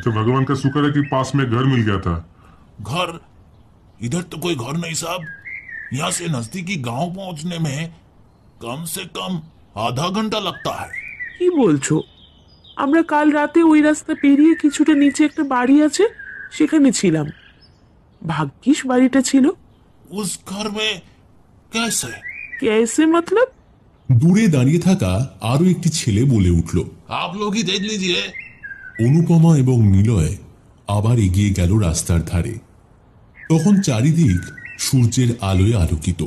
तो भगवान का शुक्र है कि पास में घर मिल गया था। घर? इधर तो कोई घर नहीं साहब। यहाँ से नजदीकी गांव पहुंचने में कम से कम आधा घंटा लगता है। কি বলছো? আমরা কাল রাতে ওই রাস্তা পেরিয়ে কিছুটা নিচে একটা বাড়ি আছে সেখানে ছিলাম। ভাগ্যিস বাড়িটা ছিল। उस घर में कैसे? कैसे मतलब? দূরে দাঁড়িয়ে থাকা আরো একটি ছেলে বলে উঠল। आप लोग ही देख लीजिए। অনুপমা এবং নিলয় আবার এগিয়ে গেল রাস্তার ধারে। তখন চারিদিক সূর্যের আলোয় আলোকিত।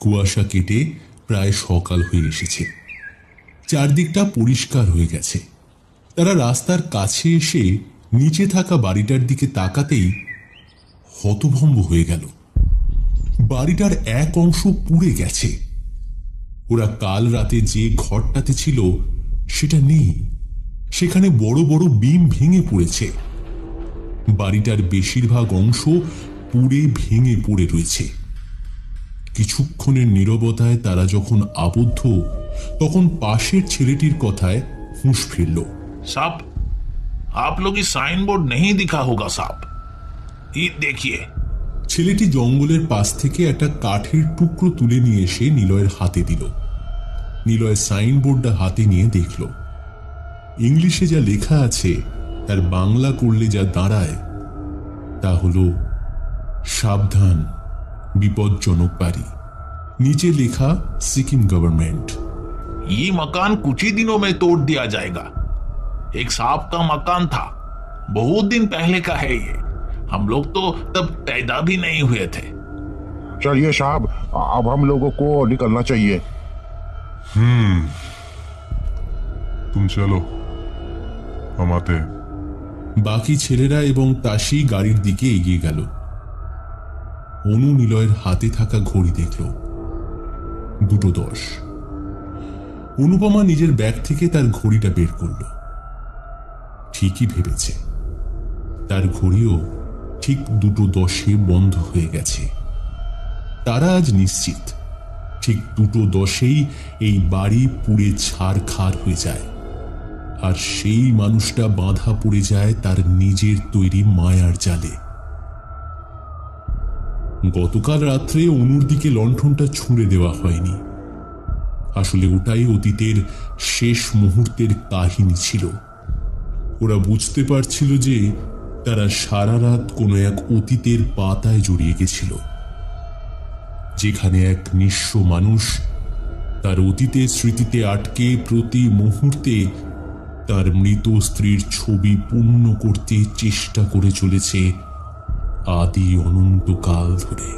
কুয়াশা কেটে প্রায় সকাল হয়ে এসেছে। চারদিকটা পরিষ্কার হয়ে গেছে। তারা রাস্তার কাছে এসে নিচে থাকা বাড়িটার দিকে তাকাতেই হতভম্ব হয়ে গেল। বাড়িটার এক অংশ পুড়ে গেছে। ওরা কাল রাতে যে ঘরটাতে ছিল সেটা নেই। সেখানে বড় বড় বিম ভেঙে পড়েছে। বাড়িটার বেশিরভাগ অংশ পুড়ে ভেঙে পড়ে রয়েছে। কিছুক্ষণের নীরবতায় তারা যখন আবদ্ধ, তখন পাশের ছেলেটির কথায় হুঁশ ফিরল। साहब, आप लोग ये साइन बोर्ड नहीं दिखा होगा साहब, ये देखिए। ছেলেটি জঙ্গলের পাশ থেকে একটা কাঠের টুকরো তুলে নিয়ে এসে নিলয়ের হাতে দিল। নিলয় সাইনবোর্ডটা হাতে নিয়ে দেখল। ইংলিশে যা লেখা আছে তার বাংলা করলে যা দাঁড়ায় তা হলো, সাবধান, বিপজ্জনক বাড়ি। নিচে লেখা সিকিম গভর্নমেंट। ये मकान कुछ ही दिनों में तोड़ दिया जाएगा। एक साहब का मकान था, बहुत दिन पहले का है ये। हम लोग तो तब पैदा भी नहीं हुए थे। चलिए साहब, अब हम लोगों को निकलना चाहिए। तुम चलो, हम आते हैं। বাকি ছেলেরা এবং তাসি গাড়ির দিকে এগিয়ে গেল। অনু নিলয়ের হাতে থাকা ঘড়ি দেখল, 2:10। অনুপমা নিজের ব্যাগ থেকে তার ঘড়িটা বের করল। ঠিকই ভেবেছে, তার ঘড়িও ঠিক 2:10 বন্ধ হয়ে গেছে। তারা আজ নিশ্চিত ঠিক 2:10 এই বাড়ি পুড়ে ছারখার হয়ে যায়, আর সেই মানুষটা বাঁধা পড়ে যায় তার নিজের তৈরি মায়ার জালে। গতকাল রাত্রে অনুর দিকে লণ্ঠনটা ছুঁড়ে দেওয়া হয়নি। আসলে ওটাই অতীতের শেষ মুহূর্তের কাহিনী ছিল। ওরা বুঝতে পারছিল যে তারা সারা রাত কোনো এক অতীতের পাতায় জড়িয়ে গেছিল, যেখানে এক নিঃস্ব মানুষ তার অতীতের স্মৃতিতে আটকে প্রতি মুহূর্তে তার মৃত স্ত্রীর ছবি পূর্ণ করতে চেষ্টা করে চলেছে আদি অনন্তকাল ধরে।